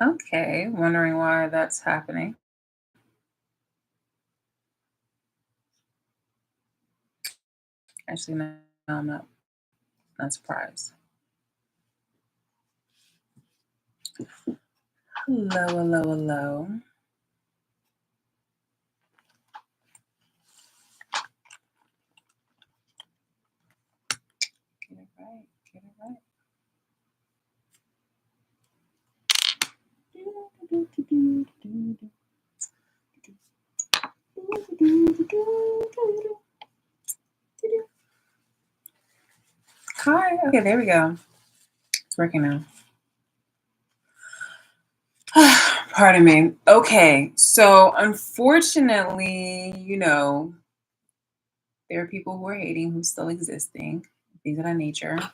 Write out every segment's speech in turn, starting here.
Okay, wondering why that's happening. Actually, no, I'm not surprised. Hello, hello, hello. Get it right. Get it right. Hi. Okay, there we go. It's working now. Pardon me. Okay, so unfortunately, there are people who are hating who's still existing, things of that nature. Hold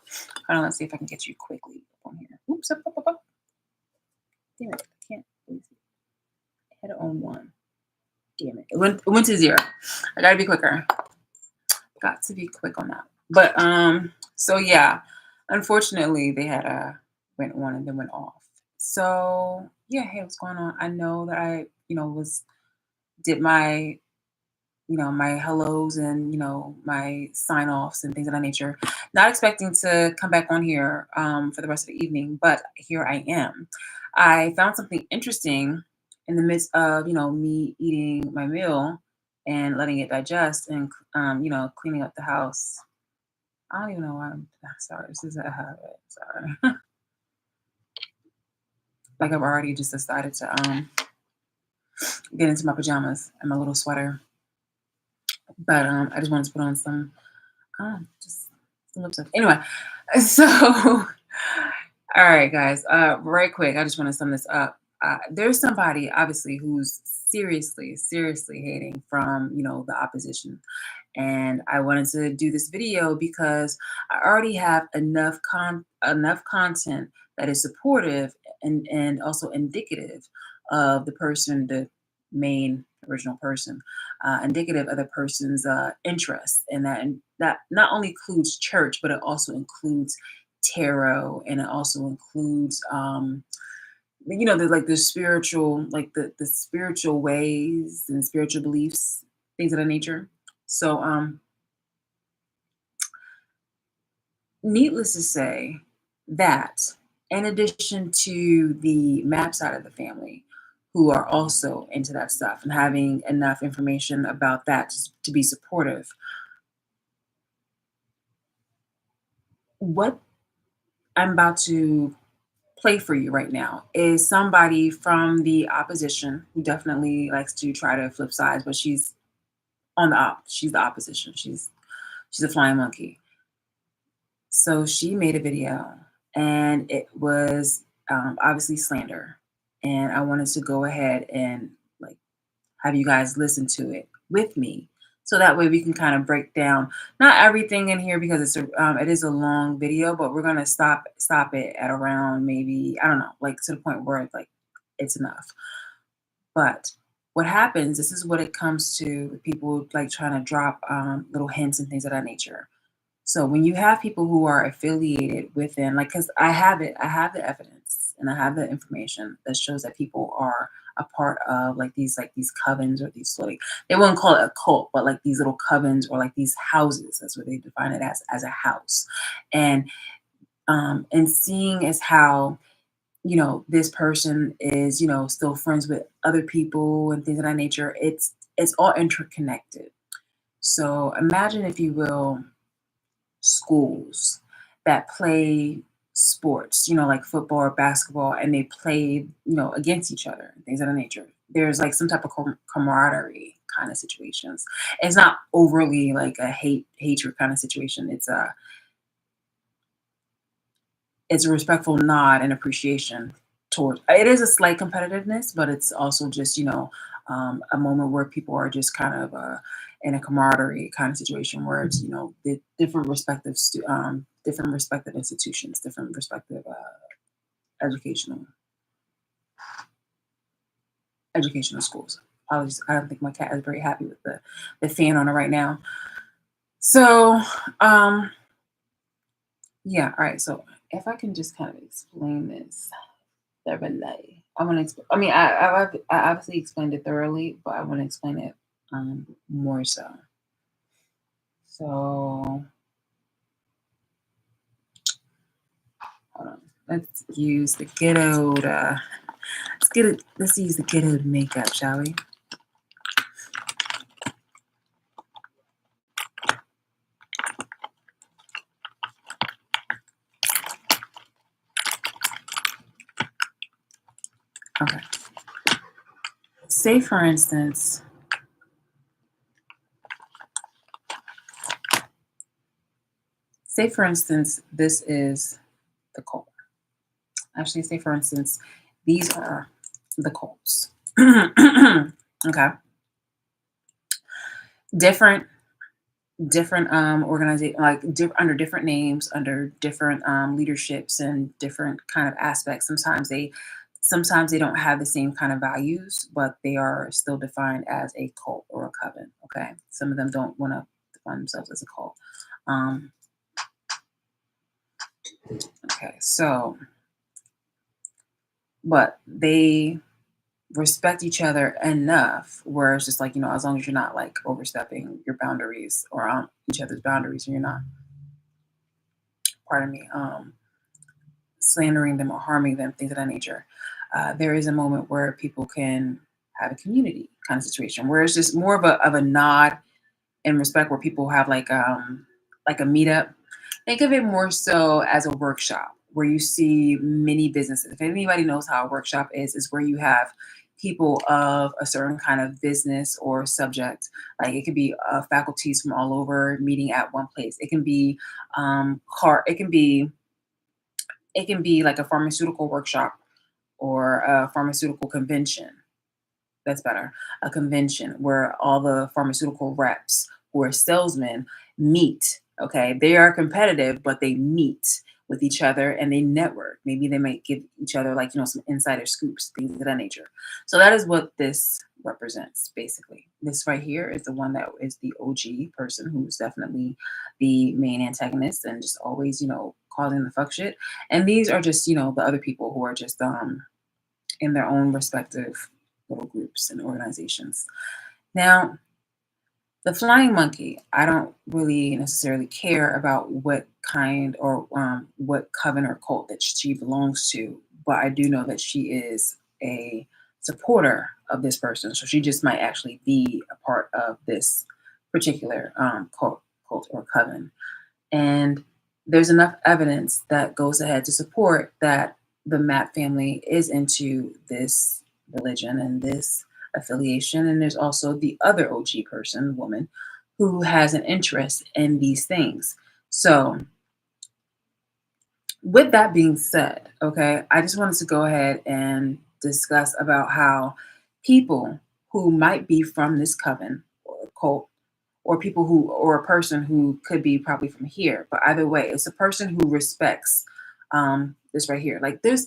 on, let's see if I can get you quickly on here. Oops, up, up, up, up. Damn it, I can't. Let me see. I had it on one. Damn it. It went to zero. I gotta be quicker. Got to be quick on that. But so yeah, unfortunately they had went on and then went off. So yeah, hey, what's going on? I know that was did my my hellos and my sign offs and things of that nature. Not expecting to come back on here for the rest of the evening, but here I am. I found something interesting in the midst of me eating my meal and letting it digest and cleaning up the house. I don't even know why I'm sorry. This is a habit. Sorry. Like I've already just decided to get into my pajamas and my little sweater, but I just wanted to put on some just some lipstick. Anyway, so all right, guys. Right quick, I just want to sum this up. There's somebody obviously who's seriously hating from the opposition, and I wanted to do this video because I already have enough content that is supportive and also indicative of the person, the main original person, indicative of the person's interests, and that not only includes church, but it also includes tarot, and it also includes the like the spiritual, like the spiritual ways and spiritual beliefs, things of that nature. So needless to say that in addition to the map side of the family who are also into that stuff and having enough information about that to be supportive, what I'm about to play for you right now is somebody from the opposition who definitely likes to try to flip sides, but she's the opposition. She's a flying monkey. So she made a video and it was obviously slander. And I wanted to go ahead and like have you guys listen to it with me. So that way we can kind of break down not everything in here because it is a long video, but we're gonna stop it at around maybe I don't know, like to the point where like it's enough. But what happens, this is what it comes to with people like trying to drop little hints and things of that nature. So when you have people who are affiliated within, like, because I have the evidence and I have the information that shows that people are a part of like these covens or these like they wouldn't call it a cult, but like these little covens or like these houses. That's what they define it as a house, and seeing as how this person is still friends with other people and things of that nature. It's all interconnected. So imagine, if you will, schools that play sports, like football or basketball, and they play, against each other, and things of that nature. There's like some type of camaraderie kind of situations. It's not overly like a hatred kind of situation. It's a respectful nod and appreciation toward. It is a slight competitiveness, but it's also just a moment where people are just kind of in a camaraderie kind of situation where it's the different different respective institutions, different respective educational educational schools. I don't think my cat is very happy with the fan on it right now. So um yeah, all right. So if I can just kind of explain this, the relay. I want to. I mean, I obviously explained it thoroughly, but I want to explain it more so. So hold on. Let's use the ghetto. Let's get it. Let's use the ghetto makeup, shall we? Okay. Say for instance, this is the cult. Actually, say for instance, these are the cults. Okay. Different organization, like under different names, under different leaderships and different kind of aspects. Sometimes they don't have the same kind of values, but they are still defined as a cult or a coven. Okay, some of them don't want to define themselves as a cult. um okay, so but they respect each other enough where it's just like, as long as you're not like overstepping your boundaries or on each other's boundaries, and you're not, pardon me, slandering them or harming them, things of that nature. There is a moment where people can have a community kind of situation where it's just more of a nod and respect, where people have like a meetup. Think of it more so as a workshop where you see many businesses. If anybody knows how a workshop is where you have people of a certain kind of business or subject. Like it could be faculties from all over meeting at one place. It can be car. It can be like a pharmaceutical workshop or a pharmaceutical convention. That's better. A convention where all the pharmaceutical reps who are salesmen meet. Okay. They are competitive, but they meet with each other and they network. Maybe they might give each other, like, some insider scoops, things of that nature. So that is what this represents, basically. This right here is the one that is the OG person who's definitely the main antagonist and just always, causing the fuck shit. And these are just, the other people who are just in their own respective little groups and organizations. Now, the flying monkey, I don't really necessarily care about what kind or what coven or cult that she belongs to, but I do know that she is a supporter of this person. So she just might actually be a part of this particular cult or coven. And there's enough evidence that goes ahead to support that the Matt family is into this religion and this affiliation. And there's also the other OG person, woman, who has an interest in these things. So, with that being said, okay, I just wanted to go ahead and discuss about how people who might be from this coven or cult, or people who, or a person who could be probably from here, but either way, it's a person who respects this right here. Like this,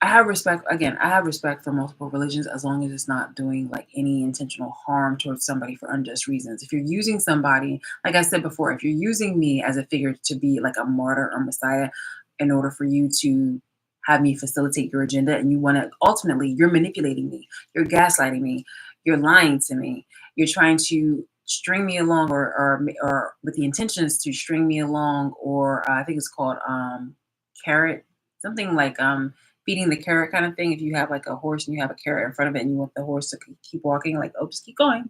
I have respect. Again, I have respect for multiple religions as long as it's not doing like any intentional harm towards somebody for unjust reasons. If you're using somebody, like I said before, if you're using me as a figure to be like a martyr or messiah in order for you to have me facilitate your agenda, and you want to ultimately, you're manipulating me, you're gaslighting me, you're lying to me, you're trying to string me along, or with the intentions to string me along, or I think it's called carrot, something like feeding the carrot kind of thing. If you have like a horse and you have a carrot in front of it and you want the horse to keep walking, like, oh, just keep going.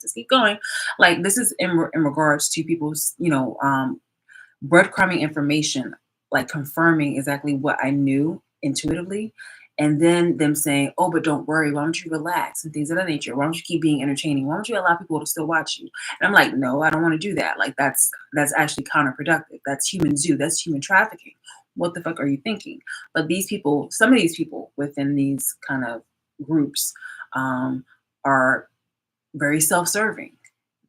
Like this is in regards to people's, breadcrumbing information, like confirming exactly what I knew intuitively. And then them saying, oh, but don't worry, why don't you relax and things of that nature? Why don't you keep being entertaining? Why don't you allow people to still watch you? And I'm like, no, I don't want to do that. Like that's actually counterproductive. That's human zoo. That's human trafficking. What the fuck are you thinking? But these people, some of these people within these kind of groups, are very self-serving.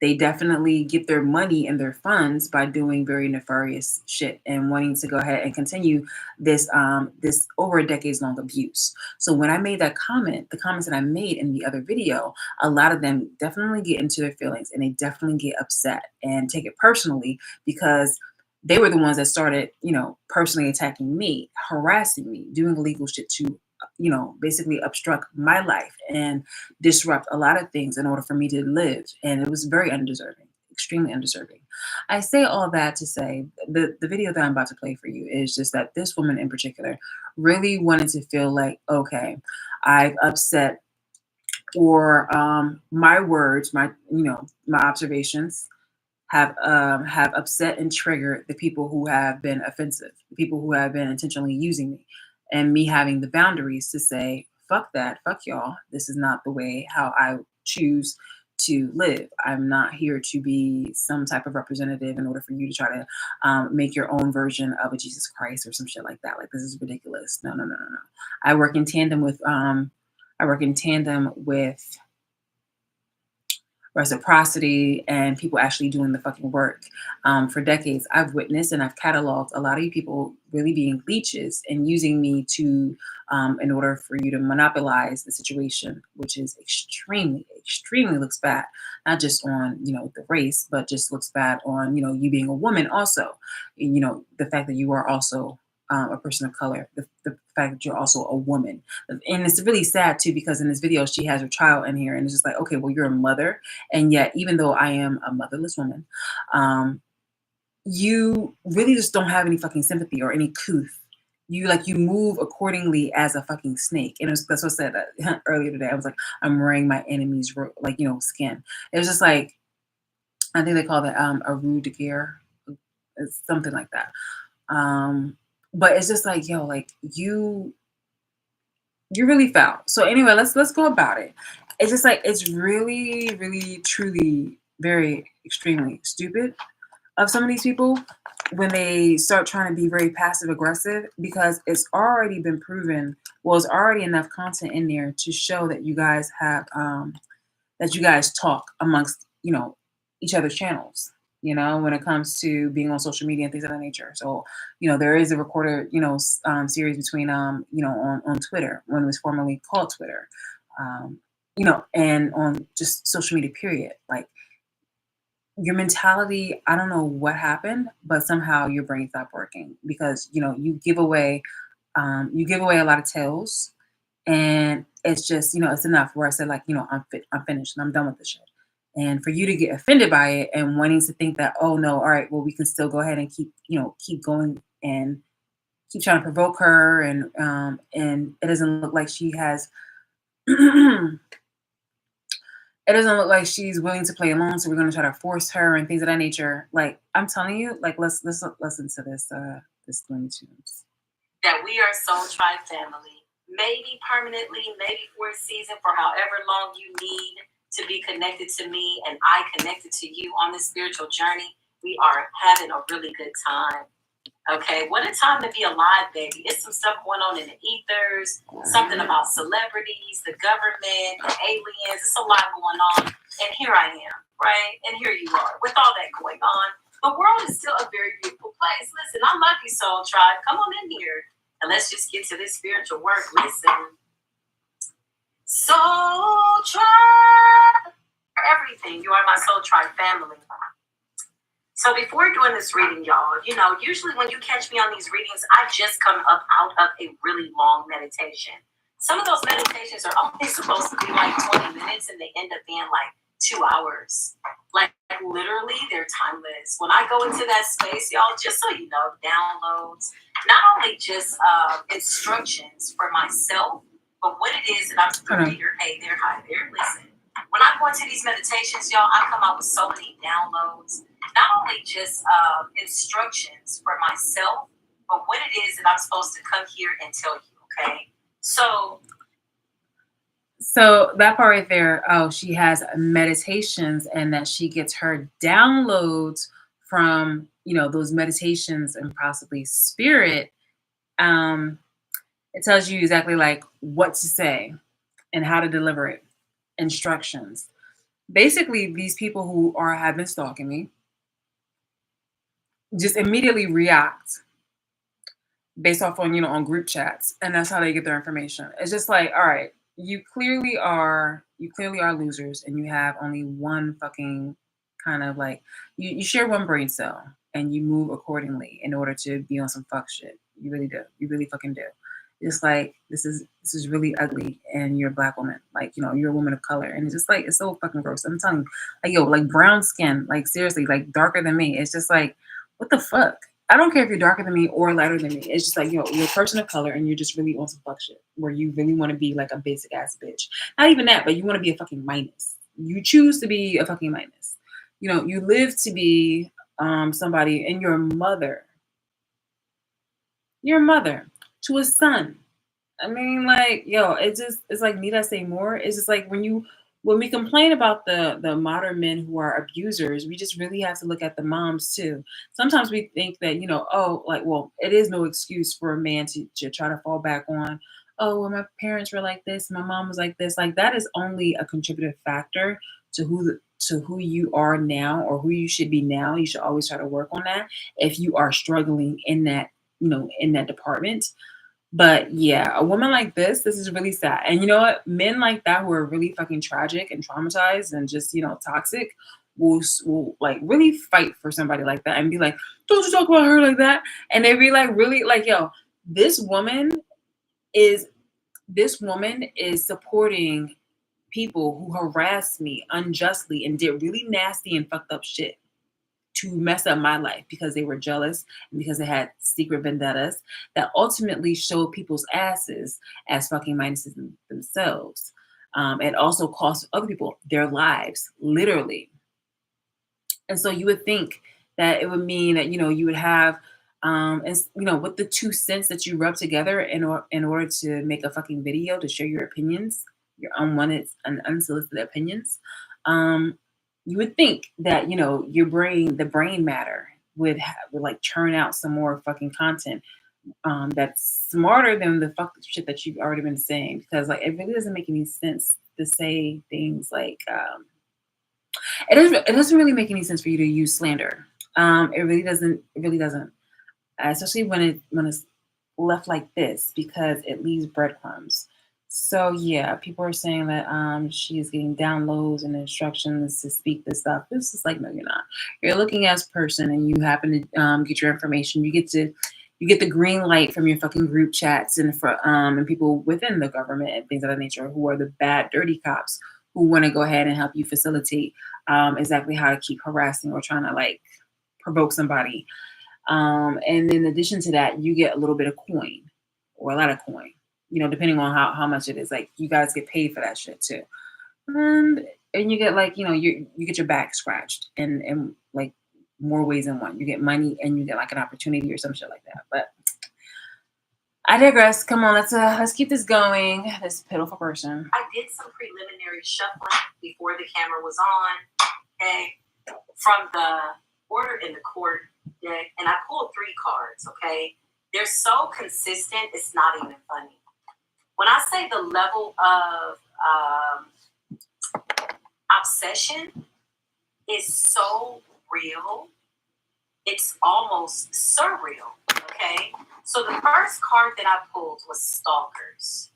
They definitely get their money and their funds by doing very nefarious shit and wanting to go ahead and continue this over a decades long abuse. So when I made that comment, the comments that I made in the other video, a lot of them definitely get into their feelings and they definitely get upset and take it personally because they were the ones that started, personally attacking me, harassing me, doing illegal shit to, basically obstruct my life and disrupt a lot of things in order for me to live. And it was very undeserving, extremely undeserving. I say all that to say the video that I'm about to play for you is just that this woman in particular really wanted to feel like, okay, I've upset, or my words, my observations have upset and triggered the people who have been offensive, the people who have been intentionally using me, and me having the boundaries to say, fuck that, fuck y'all. This is not the way how I choose to live. I'm not here to be some type of representative in order for you to try to make your own version of a Jesus Christ or some shit like that. Like, this is ridiculous. No, no, no, no, no. I work in tandem with reciprocity and people actually doing the fucking work. For decades, I've witnessed and I've cataloged a lot of you people really being leeches and using me to, in order for you to monopolize the situation, which is extremely, extremely looks bad, not just on, the race, but just looks bad on, you being a woman also. The fact that you are also a person of color, the fact that you're also a woman. And it's really sad too, because in this video, she has her child in here and it's just like, okay, well, you're a mother. And yet, even though I am a motherless woman, you really just don't have any fucking sympathy or any couth. You move accordingly as a fucking snake. And that's what I said earlier today. I was like, I'm wearing my enemy's skin. It was just like, I think they call that a rue de guerre. It's something like that. But it's just like, yo, like you're really foul. So anyway, let's go about it. It's just like, it's really, really, truly, very extremely stupid of some of these people when they start trying to be very passive aggressive, because it's already been proven. Well, it's already enough content in there to show that you guys have that you guys talk amongst each other's channels. When it comes to being on social media and things of that nature. So, there is a recorded, series between, on Twitter, when it was formerly called Twitter, and on just social media, period. Like, your mentality, I don't know what happened, but somehow your brain stopped working because, you give away a lot of tails, and it's just, it's enough where I said, like, I'm finished and I'm done with this shit. And for you to get offended by it and wanting to think that, oh no, all right, well, we can still go ahead and keep going and keep trying to provoke her. And it doesn't look like she has, it doesn't look like she's willing to play along. So we're going to try to force her and things of that nature. Like, I'm telling you, like, let's listen to this Looney Tunes. That we are Soul Tribe family, maybe permanently, maybe for a season, for however long you need to be connected to me and I connected to you on this spiritual journey. We are having a really good time. Okay, what a time to be alive, baby. It's some stuff going on in the ethers, something about celebrities, the government, the aliens. It's a lot going on. And here I am, right? And here you are with all that going on. The world is still a very beautiful place. Listen, I love you, Soul Tribe. Come on in here and let's just get to this spiritual work. Listen. Soul Tribe. Everything. You are my Soul Tribe family. So before doing this reading, y'all, usually when you catch me on these readings, I just come up out of a really long meditation. Some of those meditations are only supposed to be like 20 minutes and they end up being like 2 hours. Like, literally, they're timeless. When I go into that space, y'all, just so you know, downloads, not only just instructions for myself, but what it is that I'm the reader. Hey there, hi there, listen. When I go into these meditations, y'all, I come out with so many downloads. Not only just instructions for myself, but what it is that I'm supposed to come here and tell you, okay? So that part right there, she has meditations and that she gets her downloads from, those meditations and possibly spirit. It tells you exactly like what to say and how to deliver it, instructions. Basically, these people who have been stalking me just immediately react based off on, on group chats. And that's how they get their information. It's just like, all right, you clearly are losers and you have only one fucking kind of like, you share one brain cell and you move accordingly in order to be on some fuck shit. You really do. You really fucking do. It's like this is really ugly, and you're a black woman, like you're a woman of color, and it's just like it's so fucking gross. I'm telling you, like like brown skin, like seriously, like darker than me. It's just like what the fuck. I don't care if you're darker than me or lighter than me. It's just like you're a person of color, and you're just really on some fuck shit where you really want to be like a basic ass bitch. Not even that, but you want to be a fucking minus. You choose to be a fucking minus. You live to be somebody, and your mother to a son. I mean, like, it's like, need I say more? It's just like when we complain about the modern men who are abusers, we just really have to look at the moms too. Sometimes we think that, oh, like, well, it is no excuse for a man to try to fall back on, oh, well, my parents were like this, my mom was like this. Like that is only a contributive factor to who you are now or who you should be now. You should always try to work on that if you are struggling in that, in that department. But yeah, a woman like this is really sad. And you know what? Men like that who are really fucking tragic and traumatized and just, toxic will like really fight for somebody like that and be like, don't you talk about her like that? And they be like, really like, this woman is this woman is supporting people who harassed me unjustly and did really nasty and fucked up shit to mess up my life because they were jealous and because they had secret vendettas that ultimately showed people's asses as fucking minuses themselves. And also cost other people their lives, literally. And so you would think that it would mean that, you would have, with the 2 cents that you rub together in order to make a fucking video to share your opinions, your unwanted and unsolicited opinions. You would think that the brain matter would like churn out some more fucking content that's smarter than the fuck shit that you've already been saying, because like it really doesn't make any sense to say things like it doesn't really make any sense for you to use slander. It really doesn't, especially when it's left like this, because it leaves breadcrumbs. So yeah, people are saying that she is getting downloads and instructions to speak this stuff. This is like, no, you're not. You're looking as a person, and you happen to get your information. You get the green light from your fucking group chats and people within the government and things of that nature who are the bad, dirty cops who want to go ahead and help you facilitate exactly how to keep harassing or trying to like provoke somebody. And in addition to that, you get a little bit of coin or a lot of coin, depending on how much it is. Like you guys get paid for that shit too. And you get like, you get your back scratched in like more ways than one. You get money and you get like an opportunity or some shit like that. But I digress. Come on, let's keep this going. This pitiful person. I did some preliminary shuffling before the camera was on. Okay, from the order in the court deck, and I pulled 3 cards. Okay, they're so consistent, it's not even funny. When I say the level of obsession is so real, it's almost surreal. Okay, so the first card that I pulled was Stalkers.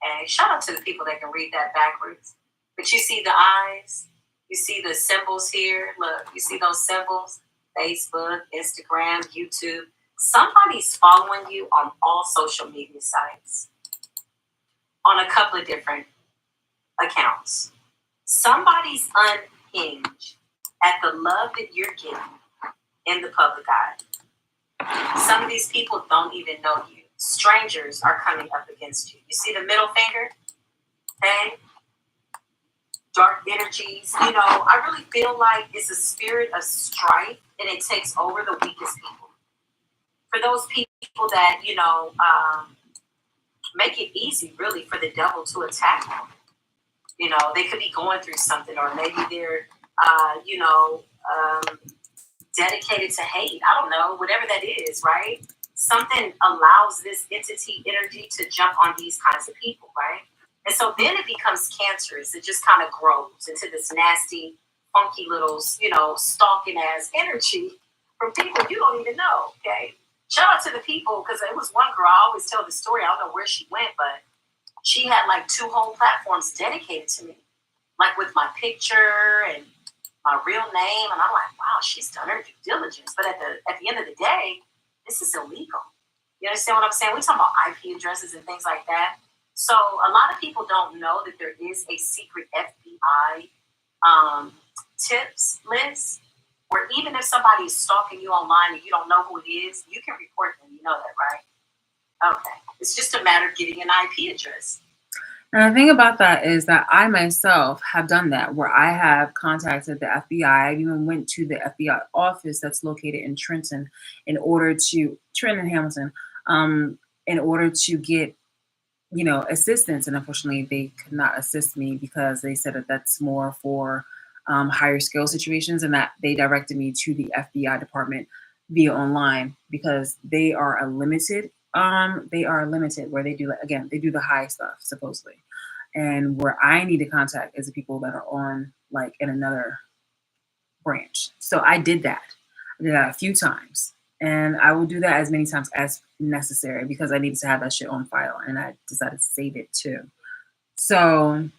Okay, shout out to the people that can read that backwards. But you see the eyes, you see the symbols here. Look, you see those symbols? Facebook, Instagram, YouTube. Somebody's following you on all social media sites on a couple of different accounts. Somebody's unhinged at the love that you're getting in the public eye. Some of these people don't even know you. Strangers are coming up against you. You see the middle finger? Okay? Dark energies. I really feel like it's a spirit of strife, and it takes over the weakest people. For those people that, make it easy, really, for the devil to attack them. They could be going through something, or maybe they're, dedicated to hate. I don't know, whatever that is, right? Something allows this entity energy to jump on these kinds of people, right? And so then it becomes cancerous. It just kind of grows into this nasty, funky little, stalking ass energy from people you don't even know, okay? Shout out to the people, because there was one girl, I always tell the story, I don't know where she went, but she had like 2 whole platforms dedicated to me, like with my picture and my real name. And I'm like, wow, she's done her due diligence. But at the end of the day, this is illegal. You understand what I'm saying? We talking about IP addresses and things like that. So a lot of people don't know that there is a secret FBI tips list where even if somebody is stalking you online and you don't know who it is, you can report them. You know that, right? Okay. It's just a matter of getting an IP address. And the thing about that is that I myself have done that, where I have contacted the FBI. I even went to the FBI office that's located in Trenton Trenton, Hamilton, in order to get, assistance. And unfortunately, they could not assist me because they said that that's more for higher skill situations, and that they directed me to the FBI department via online because they are limited where they do, again, they do the high stuff supposedly. And where I need to contact is the people that are on, like, in another branch. So I did that. I did that a few times. And I will do that as many times as necessary because I needed to have that shit on file, and I decided to save it too. So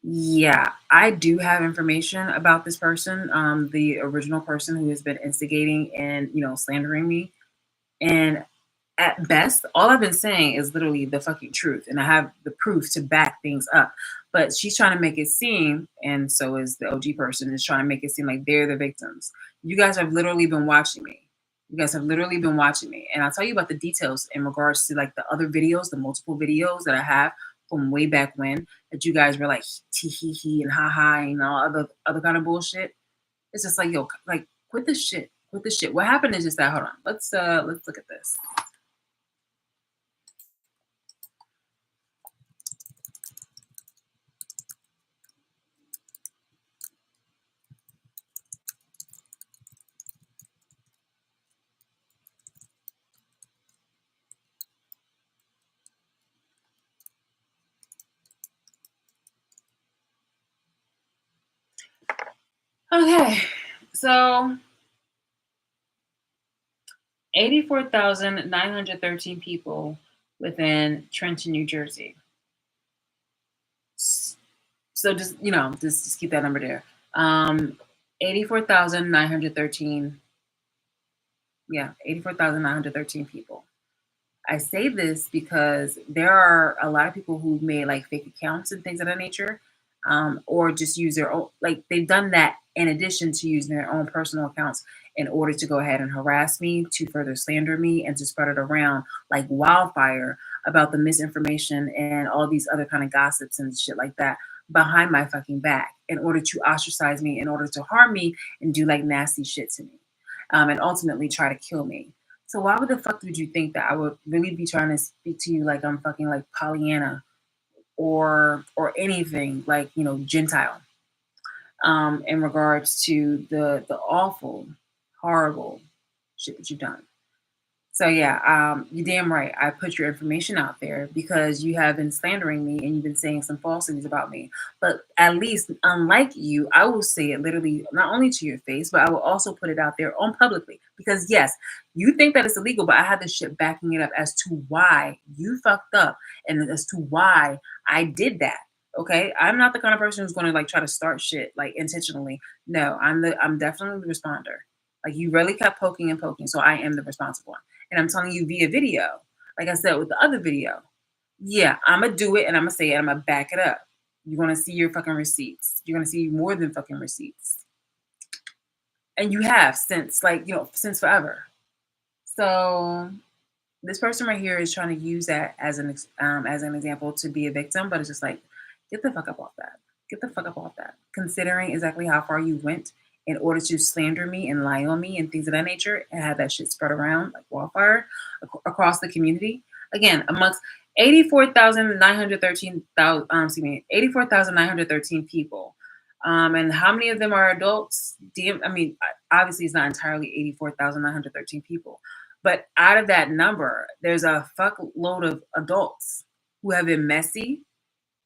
yeah, I do have information about this person, the original person who has been instigating and, slandering me. And at best, all I've been saying is literally the fucking truth, and I have the proof to back things up. But she's trying to make it seem, and so is the OG person, is trying to make it seem like they're the victims. You guys have literally been watching me. You guys have literally been watching me, and I'll tell you about the details in regards to, like, the other videos, the multiple videos that I have from way back when, that you guys were like tee hee hee and ha ha and all other kind of bullshit. It's just like, yo, like, quit this shit. Quit this shit. What happened is just that. Hold on. Let's look at this. Okay, so 84,913 people within Trenton, New Jersey. So just keep that number there. 84,913. Yeah, 84,913 people. I say this because there are a lot of people who made, like, fake accounts and things of that nature, or just use their own. Like, they've done that in addition to using their own personal accounts in order to go ahead and harass me, to further slander me, and to spread it around like wildfire about the misinformation and all these other kind of gossips and shit like that behind my fucking back in order to ostracize me, in order to harm me and do, like, nasty shit to me, and ultimately try to kill me. So why would the fuck would you think that I would really be trying to speak to you like I'm fucking like Pollyanna or anything like, Gentile, in regards to the awful, horrible shit that you've done? So yeah, you're damn right. I put your information out there because you have been slandering me and you've been saying some falsities about me. But at least, unlike you, I will say it literally not only to your face, but I will also put it out there on publicly. Because yes, you think that it's illegal, but I have this shit backing it up as to why you fucked up and as to why I did that. Okay, I'm not the kind of person who's going to, like, try to start shit like intentionally. No, I'm definitely the responder. Like, you really kept poking and poking, so I am the responsible one. And I'm telling you via video. Like I said with the other video, yeah, I'm gonna do it and I'm gonna say it. I'm gonna back it up. You're gonna see your fucking receipts. You're gonna see more than fucking receipts, and you have since, like, since forever. So this person right here is trying to use that as an example to be a victim, but it's just like, get the fuck up off that. Get the fuck up off that. Considering exactly how far you went in order to slander me and lie on me and things of that nature, and have that shit spread around like wildfire across the community. Again, amongst 84,913 people. And how many of them are adults? I mean, obviously it's not entirely 84,913 people. But out of that number, there's a fuckload of adults who have been messy,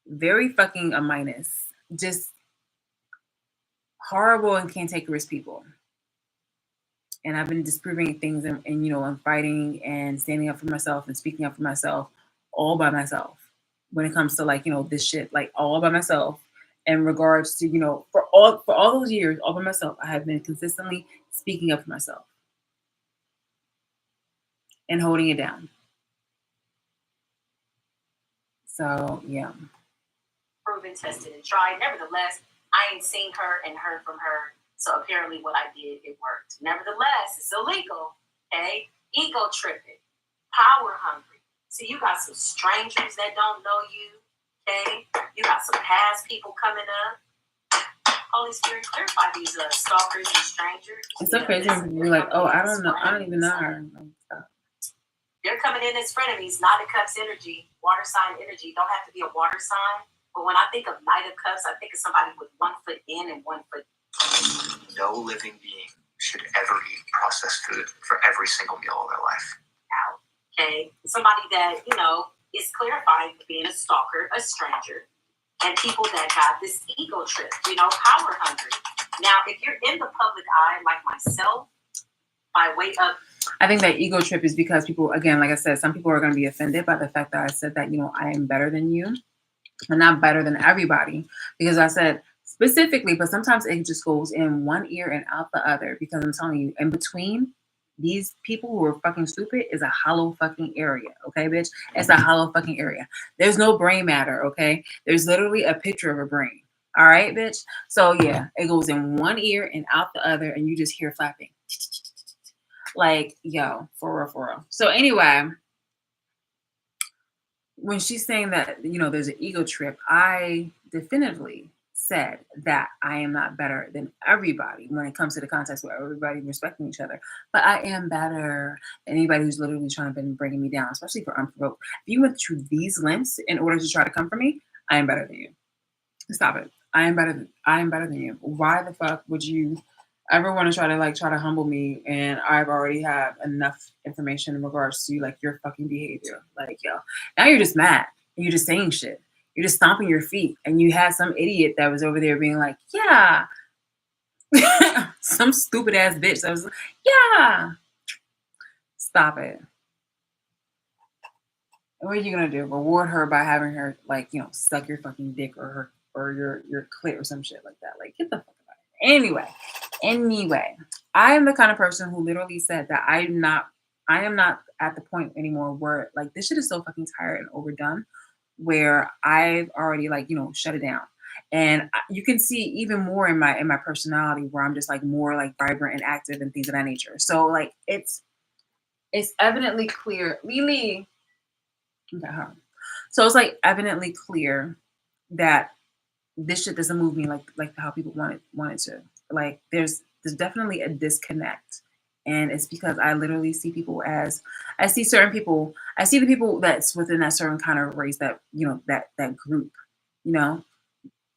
very fucking a minus, just horrible and can't take risk people. And I've been disproving things and fighting and standing up for myself and speaking up for myself all by myself when it comes to, like, this shit, like, all by myself in regards to, for all those years, all by myself, I have been consistently speaking up for myself. and holding it down. So yeah. Proven, tested, and tried. Nevertheless, I ain't seen her and heard from her. So apparently what I did, it worked. Nevertheless, it's illegal. Okay? Ego tripping. Power hungry. See, you got some strangers that don't know you. Okay? You got some past people coming up. Holy Spirit, clarify these stalkers and strangers. It's so crazy when people be like, oh, I don't know. I don't even know her. They're coming in as frenemies, Knight of Cups energy, water sign energy. Don't have to be a water sign. But when I think of Knight of Cups, I think of somebody with 1 foot in and 1 foot. No living being should ever eat processed food for every single meal of their life. Out. Okay? Somebody that, is clarifying being a stalker, a stranger, and people that got this ego trip, power hungry. Now, if you're in the public eye, like myself, by way of. I think that ego trip is because people, again, like I said, some people are going to be offended by the fact that I said that, I am better than you. I'm not better than everybody, because I said specifically, but sometimes it just goes in one ear and out the other, because I'm telling you, in between these people who are fucking stupid is a hollow fucking area. Okay, bitch? It's a hollow fucking area. There's no brain matter. Okay. There's literally a picture of a brain. All right, bitch. So yeah, it goes in one ear and out the other, and you just hear flapping. Like, yo, for real, for real. So anyway, when she's saying that, there's an ego trip, I definitively said that I am not better than everybody when it comes to the context where everybody respecting each other. But I am better than anybody who's literally trying to been bringing me down, especially for unprovoked. If you went through these lengths in order to try to come for me, I am better than you. Stop it. I am better than you. Why the fuck would you ever want to try to humble me, and I've already have enough information in regards to your fucking behavior? Like, yo, now you're just mad and you're just saying shit. You're just stomping your feet, and you had some idiot that was over there being like, yeah. Some stupid ass bitch that was like, yeah. Stop it. And what are you gonna do? Reward her by having her suck your fucking dick or your clit or some shit like that? Like, get the fuck out of here. Anyway, I am the kind of person who literally said that I am not at the point anymore where this shit is so fucking tired and overdone, where I've already shut it down. And you can see even more in my personality where I'm just more vibrant and active and things of that nature. So it's evidently clear. Lily. Okay, huh? So it's evidently clear that this shit doesn't move me like how people want it to. There's definitely a disconnect, and it's because I literally see people as I see certain people. I see the people that's within that certain kind of race that that group.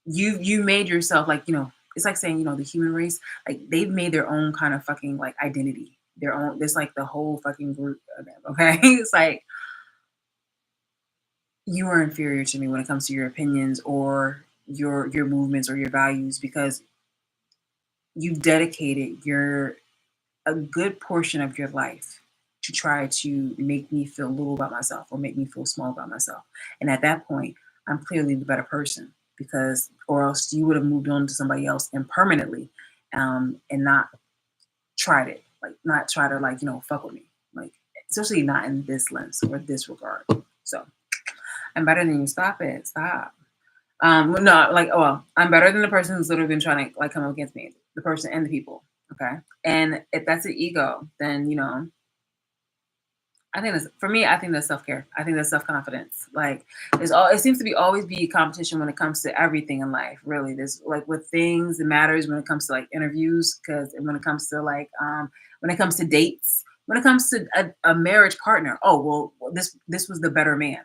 You made yourself it's like saying the human race, they've made their own kind of fucking identity, their own. It's the whole fucking group of them. Okay, it's you are inferior to me when it comes to your opinions or your movements or your values, because you've dedicated a good portion of your life to try to make me feel little about myself or make me feel small about myself. And at that point, I'm clearly the better person, because or else you would have moved on to somebody else impermanently, and not tried it, not try to fuck with me, especially not in this lens or this regard. So I'm better than you. Stop it. Stop. No, I'm better than the person who's literally been trying to come against me, the person and the people. Okay. And if that's an ego, then, I think that's self-care. I think that's self-confidence. It seems to be always be competition when it comes to everything in life. Really, there's with things, it matters when it comes to interviews, because when it comes to when it comes to dates, when it comes to a marriage partner. Oh, well, this was the better man.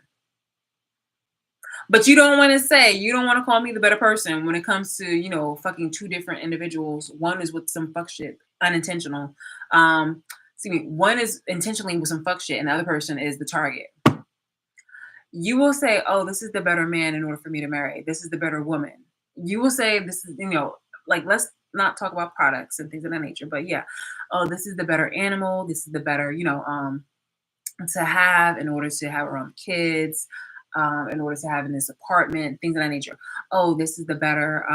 But you don't want to call me the better person when it comes to, fucking two different individuals. One is with some fuck shit, unintentional. One is intentionally with some fuck shit, and the other person is the target. You will say, oh, this is the better man in order for me to marry. This is the better woman. You will say this is, let's not talk about products and things of that nature. But yeah, oh, this is the better animal. This is the better, to have in order to have around kids. In order to have in this apartment, things of that nature. Oh, this is the better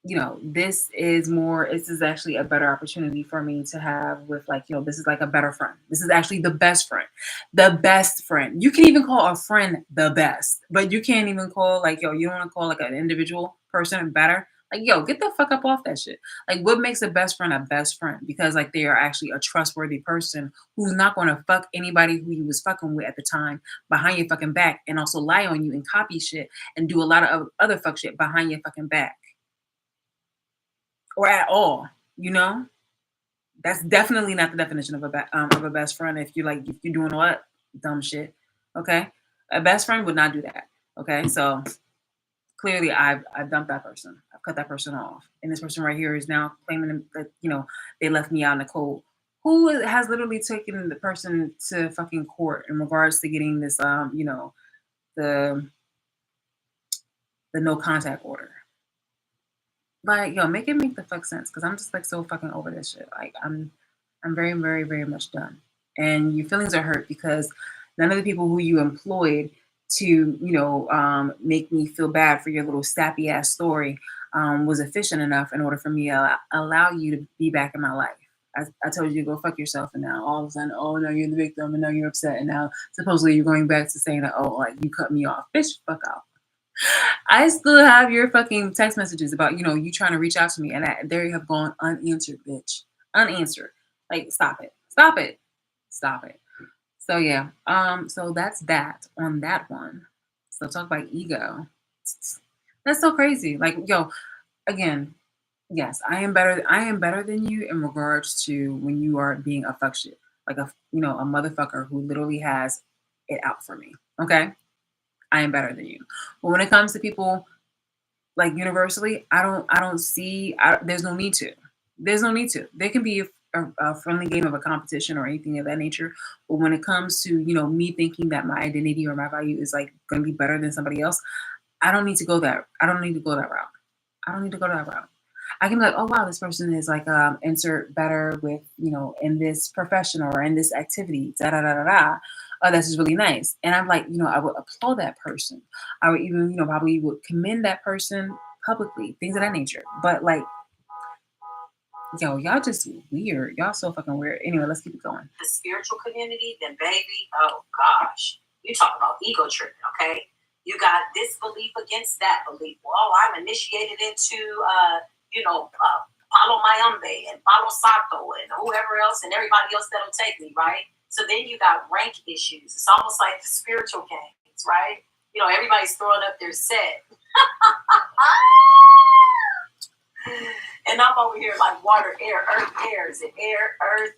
this is actually a better opportunity for me to have with like, this is like a better friend. This is actually the best friend. The best friend. You can even call a friend the best, but you can't even call like, you don't want to call like an individual person better. Like, get the fuck up off that shit. Like, what makes a best friend a best friend? Because like they are actually a trustworthy person who's not going to fuck anybody who you was fucking with at the time behind your fucking back and also lie on you and copy shit and do a lot of other fuck shit behind your fucking back or at all, you know? That's definitely not the definition of a best friend. If you're doing what dumb shit, okay? A best friend would not do that, okay? So clearly, I've dumped that person. I've cut that person off, and this person right here is now claiming that they left me out in the cold. Who has literally taken the person to fucking court in regards to getting this the no contact order? Like, make it make the fuck sense, because I'm just like so fucking over this shit. Like, I'm very, very, very much done. And your feelings are hurt because none of the people who you employed to, make me feel bad for your little sappy ass story was efficient enough in order for me to allow you to be back in my life. I told you to go fuck yourself, and now all of a sudden, oh, now you're the victim, and now you're upset, and now supposedly you're going back to saying that, oh, like you cut me off. Bitch, fuck off. I still have your fucking text messages about, you trying to reach out to me, and there you have gone unanswered, bitch. Unanswered. Like, stop it. Stop it. Stop it. So yeah. So that's that on that one. So talk about ego. That's so crazy. Like, again, yes, I am better than you in regards to when you are being a fuck shit. Like a motherfucker who literally has it out for me. Okay? I am better than you. But when it comes to people like universally, I don't see. There's no need to. There's no need to. There can be a friendly game of a competition or anything of that nature. But when it comes to me thinking that my identity or my value is like going to be better than somebody else, I don't need to go that. I don't need to go that route. I don't need to go that route. I can be like, oh wow, this person is like insert better with in this profession or in this activity. Da da da da da. Oh, this is really nice. And I'm like, I would applaud that person. I would even, probably would commend that person publicly, things of that nature. But like, y'all just weird. Y'all so fucking weird. Anyway, let's keep it going. The spiritual community, then baby, oh gosh. You talk about ego tripping, okay? You got this belief against that belief. Well, I'm initiated into, Palo Mayombe and Palo Santo and whoever else and everybody else that'll take me, right? So then you got rank issues. It's almost like the spiritual gangs, right? Everybody's throwing up their set. And I'm over here like water, air, earth, air. Is it air, earth,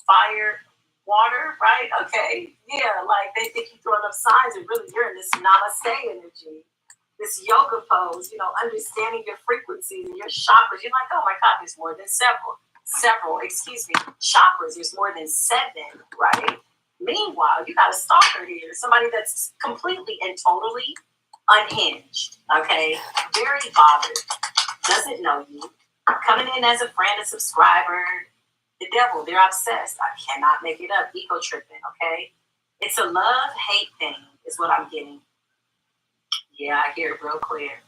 fire, water, right? Okay. Yeah, like they think you're throwing up signs and really you're in this namaste energy, this yoga pose, understanding your frequencies and your chakras. You're like, oh my God, there's more than several, chakras. There's more than 7, right? Meanwhile, you got a stalker here, somebody that's completely and totally unhinged, okay? Very bothered, doesn't know you, coming in as a friend, a subscriber. The devil, they're obsessed. I cannot make it up. Ego tripping, okay? It's a love-hate thing is what I'm getting. Yeah, I hear it real clear.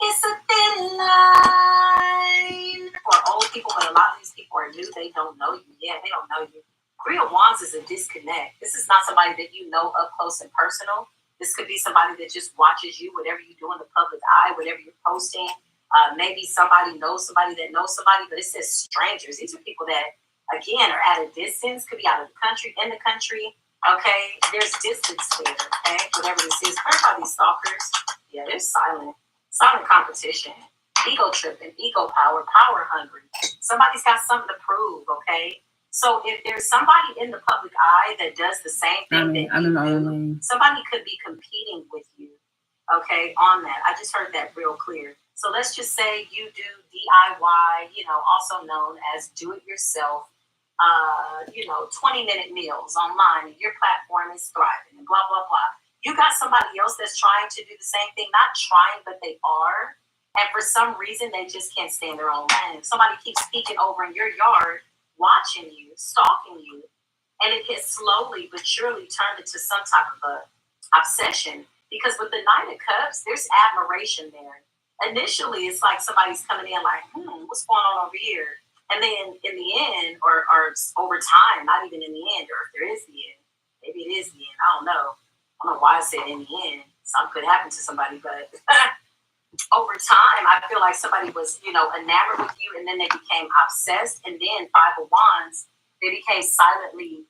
It's a thin line for old people, but a lot of these people are new. They don't know you. Yeah, they don't know you. Three of Wands is a disconnect. This is not somebody that you know up close and personal. This could be somebody that just watches you, whatever you do in the public eye, whatever you're posting. Maybe somebody knows somebody that knows somebody, but it says strangers. These are people that, again, are at a distance, could be out of the country, in the country. Okay, there's distance there, okay? Whatever this is. Heard about these stalkers? Yeah, they're silent competition, ego tripping, ego power hungry. Somebody's got something to prove, okay? So if there's somebody in the public eye that does the same thing that you do, somebody could be competing with you, okay, on that. I just heard that real clear. So let's just say you do DIY, also known as do-it-yourself, 20-minute meals online, and your platform is thriving and blah, blah, blah. You got somebody else that's trying to do the same thing, not trying, but they are. And for some reason, they just can't stay in their own lane. Somebody keeps peeking over in your yard, watching you, stalking you, and it has slowly but surely turned into some type of a obsession. Because with the Nine of Cups, there's admiration there. initially it's like somebody's coming in like, what's going on over here? And then in the end, or over time, not even in the end, or if there is the end, maybe it is the end. I don't know. I don't know why I said in the end. Something could happen to somebody, but over time, I feel like somebody was, enamored with you, and then they became obsessed, and then Five of Wands, they became silently,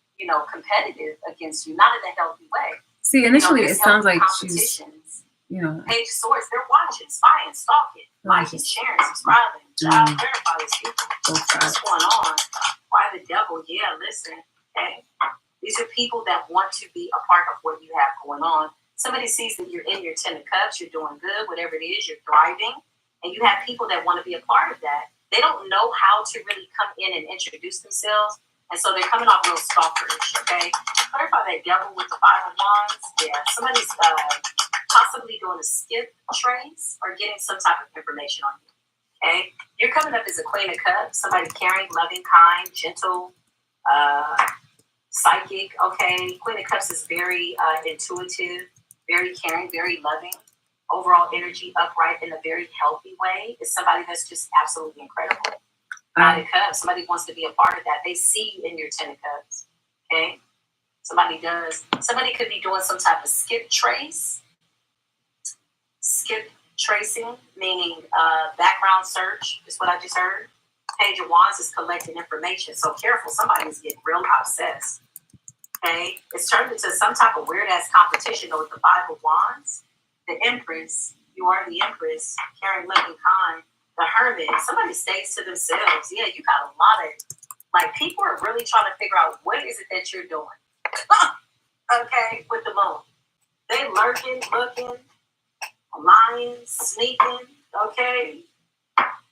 competitive against you, not in a healthy way. See, initially it sounds like she's, competitions. Page of Swords, they're watching, spying, stalking, liking, sharing, subscribing. Child, verify these people. What's going on? Why the devil? Yeah, listen. Okay. These are people that want to be a part of what you have going on. Somebody sees that you're in your 10 of Cups, you're doing good, whatever it is, you're thriving, and you have people that want to be a part of that. They don't know how to really come in and introduce themselves, and so they're coming off real stalkerish, okay? Clarify that devil with the Five of Wands. Yeah, somebody's possibly doing a skip trace or getting some type of information on you, okay? You're coming up as a Queen of Cups, somebody caring, loving, kind, gentle, psychic, okay? Queen of Cups is very intuitive, very caring, very loving. Overall energy upright in a very healthy way. Is somebody that's just absolutely incredible. Nine of Cups, somebody wants to be a part of that. They see you in your 10 of Cups, okay? Somebody does. Somebody could be doing some type of skip trace. Skip tracing, meaning background search, is what I just heard. Page of Wands is collecting information. So careful, somebody is getting real obsessed. Okay? It's turned into some type of weird-ass competition with the Five of Wands. The Empress, you are the Empress, caring, loving, kind. The Hermit, somebody stays to themselves. Yeah, you got a lot of, people are really trying to figure out what is it that you're doing. Okay, with the Moon. They lurking, looking, lying, sneaking, okay?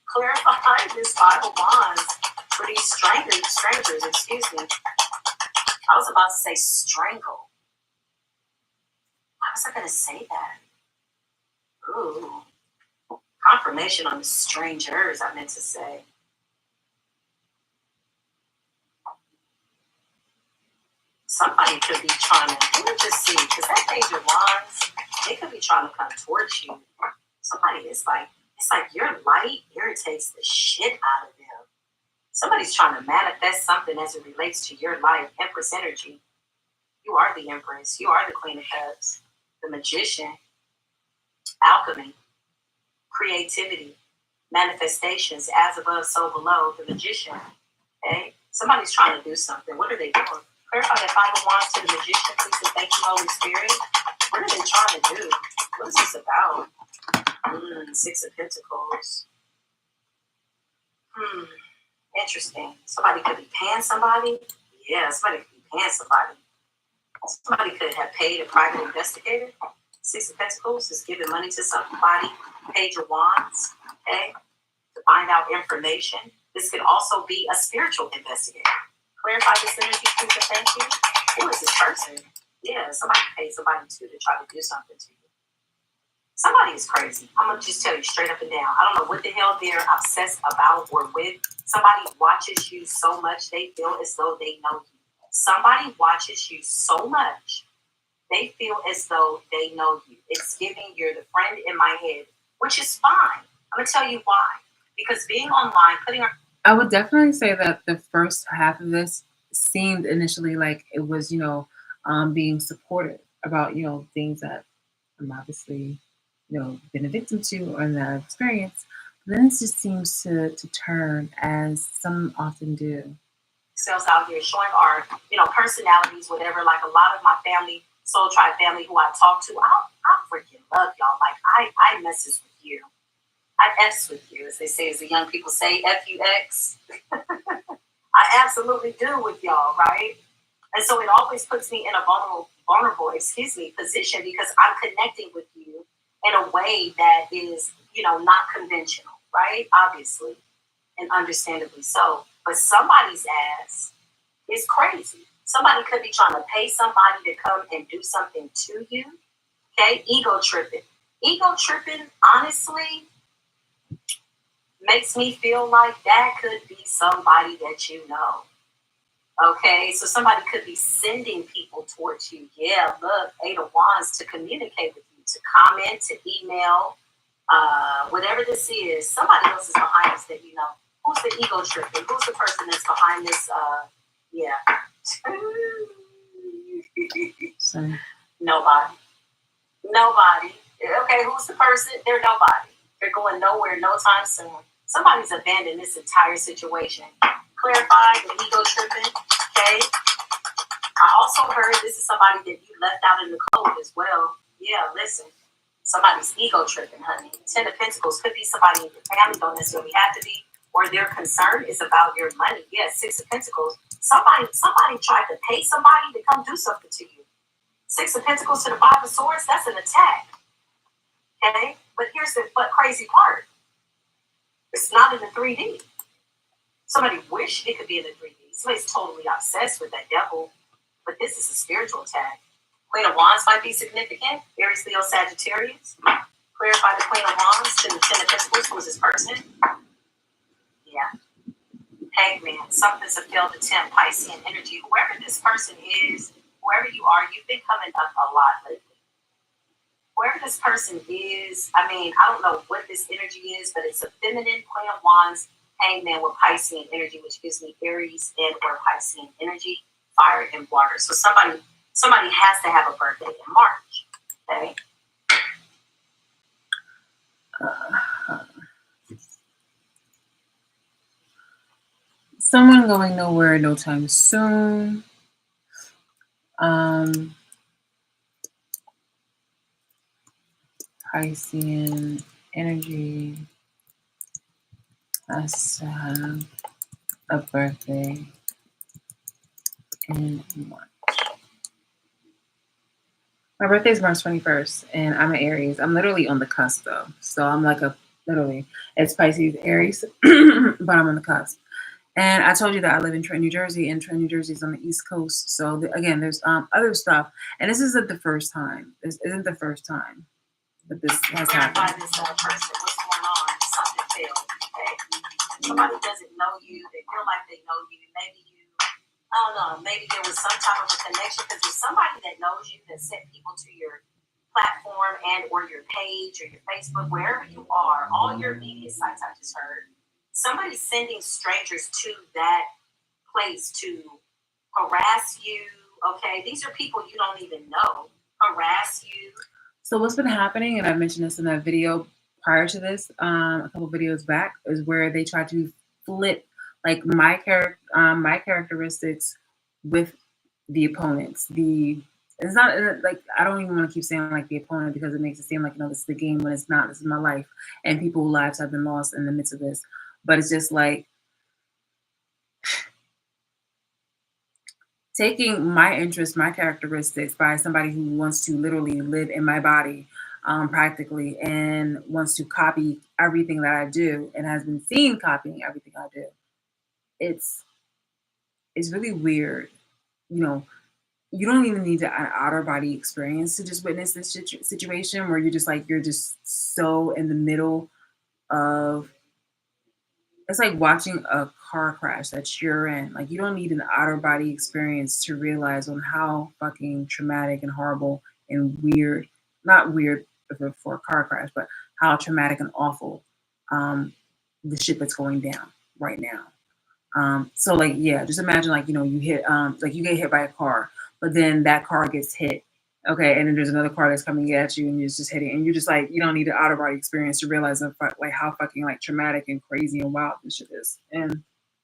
Clarify this Five of Wands for these strangers, excuse me. I was about to say strangle. How was I going to say that? Ooh. Confirmation on the strangers, I meant to say. Somebody could be trying to, let me just see, because that Page of Wands, they could be trying to come towards you. Somebody is like, it's like your light irritates the shit out of them. Somebody's trying to manifest something as it relates to your life. Empress energy. You are the Empress. You are the Queen of Cups. The Magician. Alchemy. Creativity. Manifestations. As above, so below. The Magician. Okay? Somebody's trying to do something. What are they doing? Clarify that Five of Wands to the Magician, please, and thank you, Holy Spirit. What are they trying to do? What is this about? Six of Pentacles. Interesting. Somebody could be paying somebody. Yeah, somebody could be paying somebody. Somebody could have paid a private investigator. Six of Pentacles is giving money to somebody. Page of Wands, okay, to find out information. This could also be a spiritual investigator. Clarify this energy, please, and thank you. Who is this person? Yeah, somebody paid somebody too to try to do something to you. Somebody is crazy. I'm going to just tell you straight up and down. I don't know what the hell they're obsessed about or with. Somebody watches you so much, they feel as though they know you. Somebody watches you so much, they feel as though they know you. It's giving you're the friend in my head, which is fine. I'm going to tell you why. Because being online, I would definitely say that the first half of this seemed initially like it was, being supportive about, things that I'm obviously, been a victim to or in that experience. But then it just seems to turn, as some often do. Selves out here showing our, personalities, whatever. Like a lot of my family, Soul Tribe family who I talk to, I freaking love y'all. Like I messes with you. I F's with you, as they say, as the young people say, F-U-X. I absolutely do with y'all, right? And so it always puts me in a vulnerable, position because I'm connecting with you in a way that is, not conventional, right? Obviously, and understandably so. But somebody's ass is crazy. Somebody could be trying to pay somebody to come and do something to you. Okay? Ego tripping. Ego tripping, honestly, makes me feel like that could be somebody that you know. Okay, so somebody could be sending people towards you. Yeah, look, Eight of Wands to communicate with you, to comment, to email, Whatever this is, somebody else is behind this that you know. Who's the ego tripping? Who's the person that's behind this? Yeah. So Nobody. Nobody. Okay, who's the person? They're nobody. They're going nowhere no time soon. Somebody's abandoned this entire situation. Clarify the ego tripping. Okay. I also heard this is somebody that you left out in the cold as well. Yeah, listen. Somebody's ego tripping, honey. 10 of Pentacles could be somebody in your family, don't necessarily have to be, or their concern is about your money. Yeah, 6 of Pentacles. Somebody tried to pay somebody to come do something to you. 6 of Pentacles to the 5 of Swords, that's an attack. Okay? But here's the crazy part. It's not in the 3D. Somebody wish it could be in the 3D. Somebody's totally obsessed with that devil, but this is a spiritual attack. Queen of Wands might be significant. Aries, Leo, Sagittarius. Clarify the Queen of Wands to the 10 of Pentacles. Who is this person? Yeah. Hangman. Something's a failed attempt. Piscean energy. Whoever this person is, whoever you are, you've been coming up a lot lately. Whoever this person is, I mean, I don't know what this energy is, but it's a feminine Queen of Wands, Hangman with Piscean energy, which gives me Aries and or Piscean energy, fire and water. So somebody has to have a birthday in March. Okay. Someone going nowhere no time soon. Piscean energy has to have a birthday in March. My birthday is March 21st, and I'm an Aries. I'm literally on the cusp, though. So I'm like it's Pisces, Aries, but I'm on the cusp. And I told you that I live in Trenton, New Jersey, and Trenton, New Jersey is on the East Coast. So again, there's other stuff, and this isn't the first time. This isn't the first time that this has happened. This person, what's going on? Something failed. Okay. Somebody doesn't know you. They feel like they know you. Maybe I don't know. Maybe there was some type of a connection because there's somebody that knows you that sent people to your platform and or your page or your Facebook, wherever you are, all your media sites. I just heard somebody's sending strangers to that place to harass you. Okay, these are people you don't even know harass you. So what's been happening, and I mentioned this in that video prior to this, a couple videos back, is where they try to flip like my characteristics with the opponents. It's not like, I don't even want to keep saying like the opponent because it makes it seem like, you know, this is the game when it's not. This is my life, and people's lives have been lost in the midst of this. But it's just like taking my interests, my characteristics by somebody who wants to literally live in my body practically and wants to copy everything that I do and has been seen copying everything I do. It's really weird. You know, you don't even need an outer body experience to just witness this situation where you're just so in the middle of, it's like watching a car crash that you're in. Like, you don't need an outer body experience to realize on how fucking traumatic and horrible and weird, not weird for a car crash, but how traumatic and awful the shit that's going down right now. So like, yeah, just imagine like, you know, you hit, like you get hit by a car, but then that car gets hit. Okay, and then there's another car that's coming at you, and you're just hitting, and you're just like, you don't need an outer body experience to realize like how fucking like traumatic and crazy and wild this shit is. And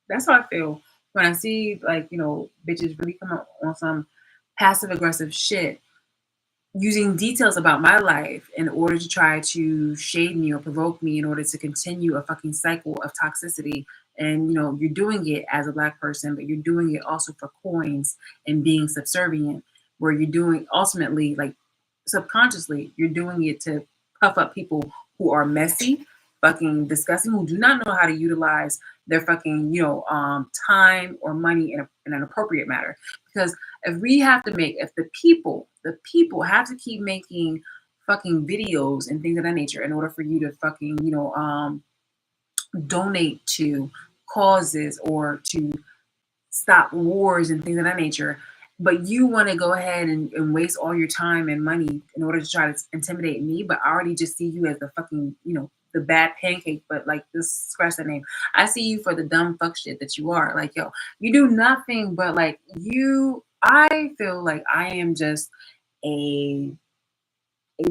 that's how I feel when I see like, you know, bitches really come up on some passive aggressive shit, using details about my life in order to try to shade me or provoke me in order to continue a fucking cycle of toxicity. And, you know, you're doing it as a Black person, but you're doing it also for coins and being subservient, where you're doing ultimately, like subconsciously, you're doing it to puff up people who are messy, fucking disgusting, who do not know how to utilize their fucking, you know, time or money in an appropriate manner. Because if the people have to keep making fucking videos and things of that nature in order for you to fucking, you know, donate to causes or to stop wars and things of that nature, but you want to go ahead and waste all your time and money in order to try to intimidate me. But I already just see you as the fucking, the bad pancake. But like, this, scratch that name. I see you for the dumb fuck shit that you are. Like, yo, you do nothing but like I feel like I am just a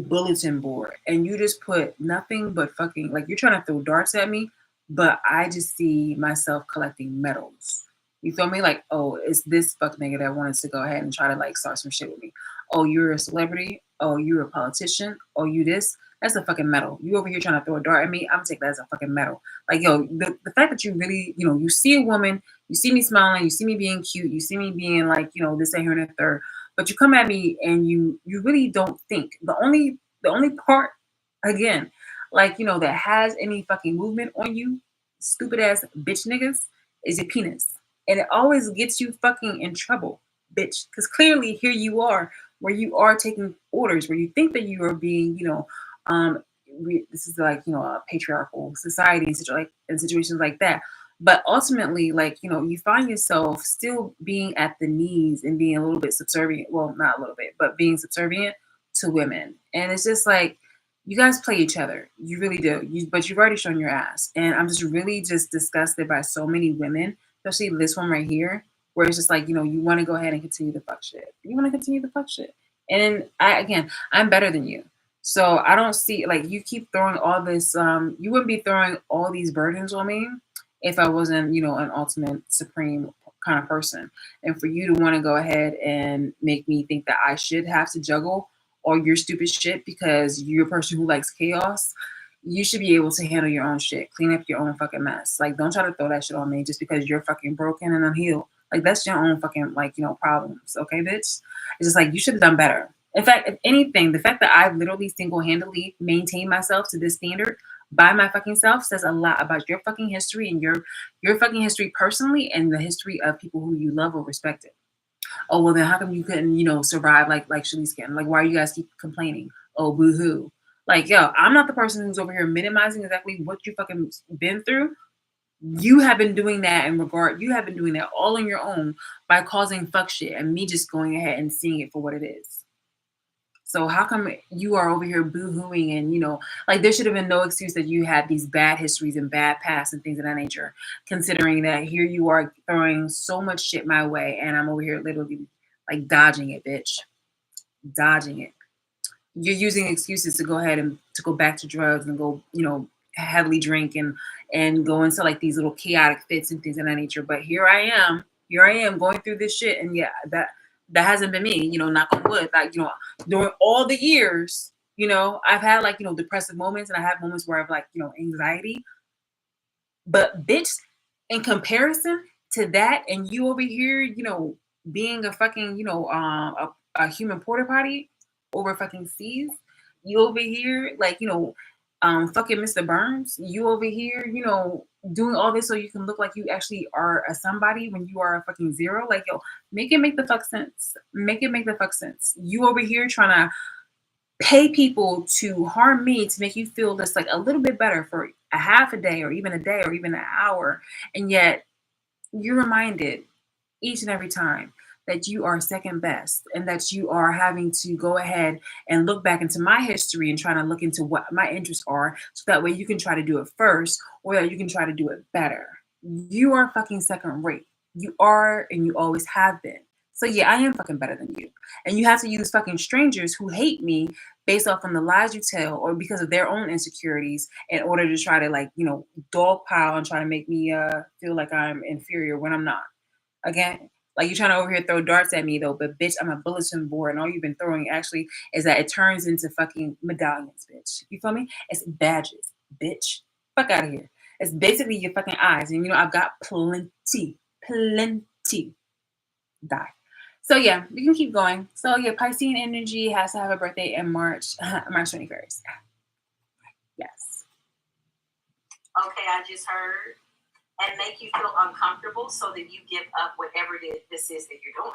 bulletin board, and you just put nothing but fucking, like, you're trying to throw darts at me, but I just see myself collecting medals. You feel me? Like, oh, it's this fuck nigga that wanted to go ahead and try to like start some shit with me. Oh, you're a celebrity. Oh, you're a politician. Oh, you this. That's a fucking medal. You over here trying to throw a dart at me. I'm gonna take that as a fucking medal. Like, yo, the fact that you really, you see a woman, you see me smiling, you see me being cute, you see me being like, this, that, here, and the third, but you come at me and you really don't think. The only part, again, like, that has any fucking movement on you, stupid ass bitch niggas, is your penis. And it always gets you fucking in trouble, bitch. Because clearly here you are, where you are taking orders, where you think that you are being, this is like, a patriarchal society and in situations like that. But ultimately, like, you find yourself still being at the knees and being a little bit subservient. Well, not a little bit, but being subservient to women. And it's just like, you guys play each other. You really do. But you've already shown your ass. And I'm just really just disgusted by so many women, especially this one right here, where it's just like, you want to go ahead and continue to fuck shit. You want to continue to fuck shit. And I'm better than you. So I don't see, like, you keep throwing all this, you wouldn't be throwing all these burdens on me if I wasn't, an ultimate supreme kind of person. And for you to want to go ahead and make me think that I should have to juggle all your stupid shit because you're a person who likes chaos, you should be able to handle your own shit, clean up your own fucking mess. Like, don't try to throw that shit on me just because you're fucking broken and unhealed. Like, that's your own fucking, like, problems. Okay, bitch? It's just like, you should have done better. In fact, if anything, the fact that I've literally single-handedly maintained myself to this standard by my fucking self says a lot about your fucking history and your fucking history personally and the history of people who you love or respected. Oh, well, then how come you couldn't, survive like Shalice can? Like, why do you guys keep complaining? Oh, boo-hoo. Like, yo, I'm not the person who's over here minimizing exactly what you fucking been through. You have been doing that you have been doing that all on your own by causing fuck shit and me just going ahead and seeing it for what it is. So how come you are over here boo-hooing and, like, there should have been no excuse that you had these bad histories and bad pasts and things of that nature, considering that here you are throwing so much shit my way and I'm over here literally like dodging it, bitch. Dodging it. You're using excuses to go ahead and to go back to drugs and go, heavily drink and go into like these little chaotic fits and things of that nature. But here I am going through this shit. And yeah, that hasn't been me, knock on wood. Like, during all the years, I've had like, depressive moments and I have moments where I've like, anxiety. But bitch, in comparison to that, and you over here, being a fucking, a human porta potty over fucking seas, you over here, like, fucking Mr. Burns, you over here, doing all this so you can look like you actually are a somebody when you are a fucking zero. Like, yo, make it make the fuck sense. Make it make the fuck sense. You over here trying to pay people to harm me to make you feel just like a little bit better for a half a day or even an hour. And yet you're reminded each and every time that you are second best and that you are having to go ahead and look back into my history and try to look into what my interests are so that way you can try to do it first or that you can try to do it better. You are fucking second rate. You are and you always have been. So yeah, I am fucking better than you. And you have to use fucking strangers who hate me based off on the lies you tell or because of their own insecurities in order to try to like, dogpile and try to make me feel like I'm inferior when I'm not. Again, like you're trying to over here throw darts at me though, but bitch, I'm a bulletin board and all you've been throwing actually is that it turns into fucking medallions, bitch. You feel me? It's badges, bitch. Fuck out of here. It's basically your fucking eyes. And I've got plenty. Die. So yeah, we can keep going. So yeah, Piscean energy has to have a birthday in March 21st. Yes. Okay, I just heard. And make you feel uncomfortable so that you give up whatever this is that you're doing.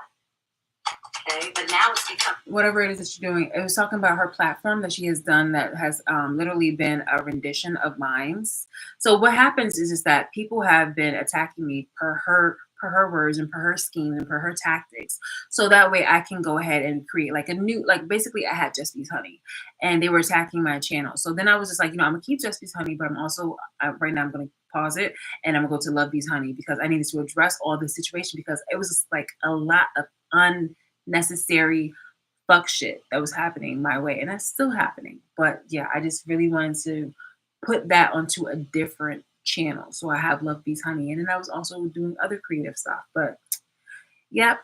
Okay, but now it's becoming whatever it is that you're doing. It was talking about her platform that she has done that has literally been a rendition of mine's. So what happens is that people have been attacking me per her per her words and per her scheme and per her tactics. So that way I can go ahead and create like a new, like basically I had Just Bees Honey and they were attacking my channel. So then I was just like, I'm gonna keep Just Bees Honey, but I'm also, right now I'm gonna pause it and I'm gonna go to Love Bees Honey because I needed to address all this situation because it was just like a lot of unnecessary fuck shit that was happening my way. And that's still happening. But yeah, I just really wanted to put that onto a different channel. So I have Love Bees Honey. And then I was also doing other creative stuff. But yep.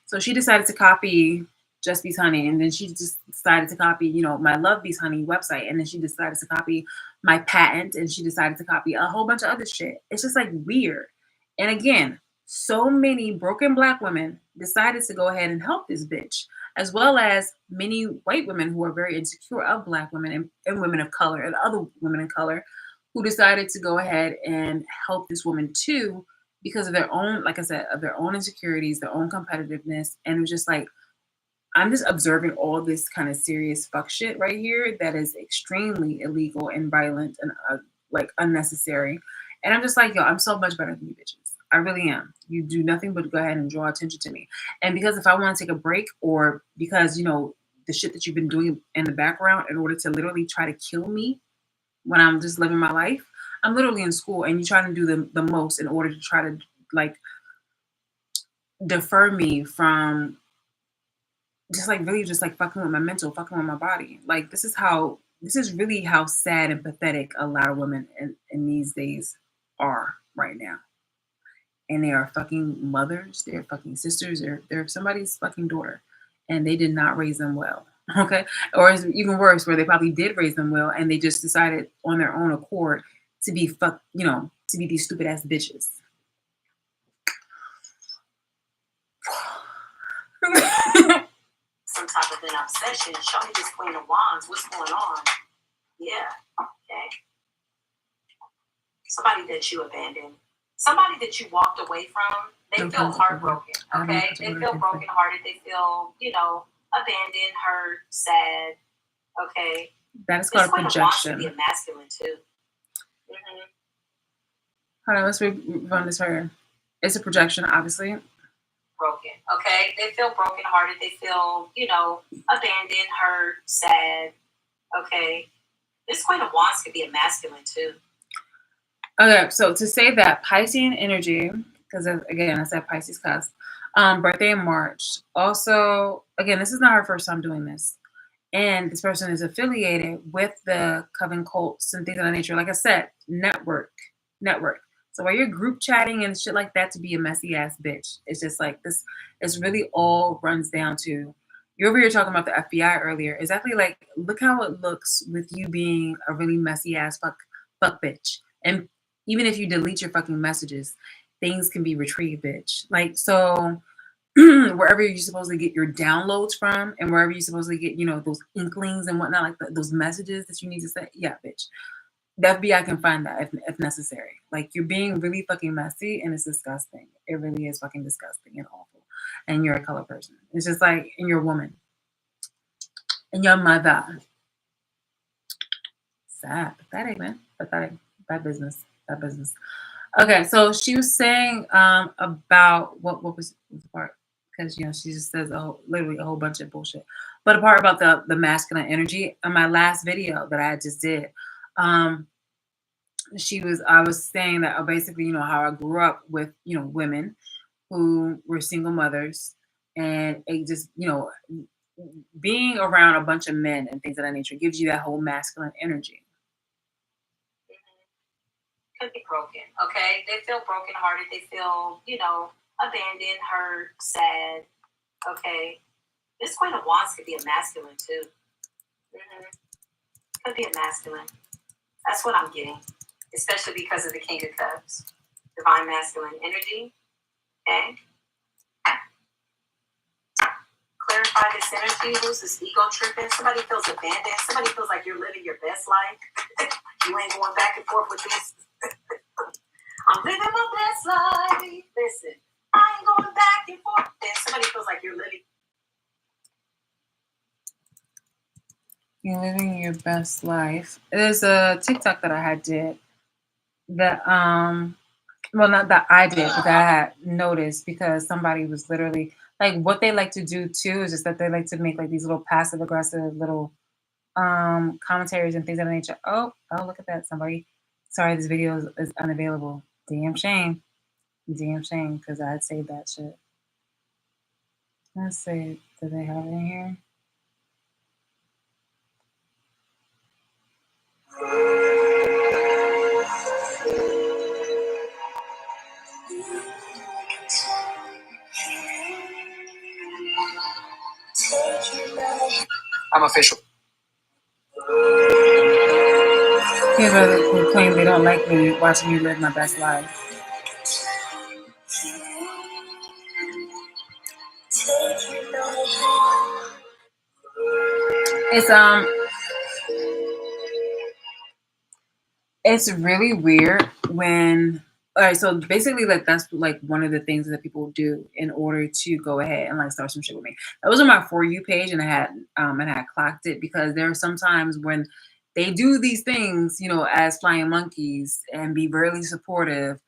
So she decided to copy Just Bees Honey. And then she just decided to copy, my Love Bees Honey website. And then she decided to copy my patent. And she decided to copy a whole bunch of other shit. It's just like weird. And again, so many broken Black women decided to go ahead and help this bitch, as well as many white women who are very insecure of Black women and women of color and other women of color who decided to go ahead and help this woman too because of their own, like I said, of their own insecurities, their own competitiveness. And it was just like, I'm just observing all this kind of serious fuck shit right here that is extremely illegal and violent and like unnecessary. And I'm just like, yo, I'm so much better than you bitches. I really am. You do nothing but go ahead and draw attention to me. And because if I want to take a break or because, the shit that you've been doing in the background in order to literally try to kill me when I'm just living my life, I'm literally in school and you're trying to do the most in order to try to like defer me from just like really just like fucking with my mental, fucking with my body. Like this is really how sad and pathetic a lot of women in these days are right now. And they are fucking mothers, they're fucking sisters, they're somebody's fucking daughter. And they did not raise them well. Okay. Or it's even worse, where they probably did raise them well and they just decided on their own accord to be to be these stupid ass bitches. Some type of an obsession. Show me this Queen of Wands. What's going on? Yeah. Okay. Somebody that you abandoned. Somebody that you walked away from. They feel heartbroken. Okay. They feel brokenhearted. They feel, abandoned, hurt, sad. Okay. That's called projection. To be a masculine too. Mm-hmm. Hold on, let's run this here. It's a projection, obviously. Broken. Okay. They feel brokenhearted. They feel, abandoned, hurt, sad. Okay. This Queen of Wands could be a masculine too. Okay, so to say that Piscean energy, because again, I said Pisces cusp, birthday in March. Also, again, this is not her first time doing this. And this person is affiliated with the Coven cults and things of that nature. Like I said, network. So while you're group chatting and shit like that to be a messy ass bitch, it's just like this, it's really all runs down to, you over here talking about the FBI earlier. Exactly, like, look how it looks with you being a really messy ass fuck bitch. And even if you delete your fucking messages, things can be retrieved, bitch. Like, so wherever you're supposed to get your downloads from and wherever you're supposed to get, those inklings and whatnot, like those messages that you need to say, yeah, bitch. The FBI can find that if necessary. Like, you're being really fucking messy and it's disgusting. It really is fucking disgusting and awful. And you're a color person. It's just like, and you're a woman. And your mother. Sad. Pathetic, man. Pathetic. Bad business. Okay, so she was saying about what was the part, because she just says literally a whole bunch of bullshit. But a part about the masculine energy in my last video that I just did, I was saying that basically how I grew up with women who were single mothers and it just being around a bunch of men and things of that nature gives you that whole masculine energy. Could be broken, okay? They feel brokenhearted. They feel, abandoned, hurt, sad, okay? This Queen of Wands could be a masculine too. Mm-hmm. Could be a masculine. That's what I'm getting, especially because of the King of Cups, divine masculine energy. Okay. Clarify this energy. Who's this ego tripping? Somebody feels abandoned. Somebody feels like you're living your best life. You ain't going back and forth with this. I'm living my best life. Listen, I ain't going back and forth. Then somebody feels like you're living. You're living your best life. There's a TikTok that I had did that I Well, not that I did, but that I had noticed because somebody was literally like what they like to do too is just that they like to make like these little passive aggressive little commentaries and things of that nature. Oh, look at that. Somebody sorry, this video is unavailable. Damn shame. Damn shame because I had saved that shit. Let's see. Do they have it in here? I'm official. People who claim they don't like me watching me live my best life. It's it's really weird when all right, so basically like that's like one of the things that people do in order to go ahead and like start some shit with me. That was on my For You page and I had clocked it because there are sometimes when they do these things, you know, as flying monkeys and be really supportive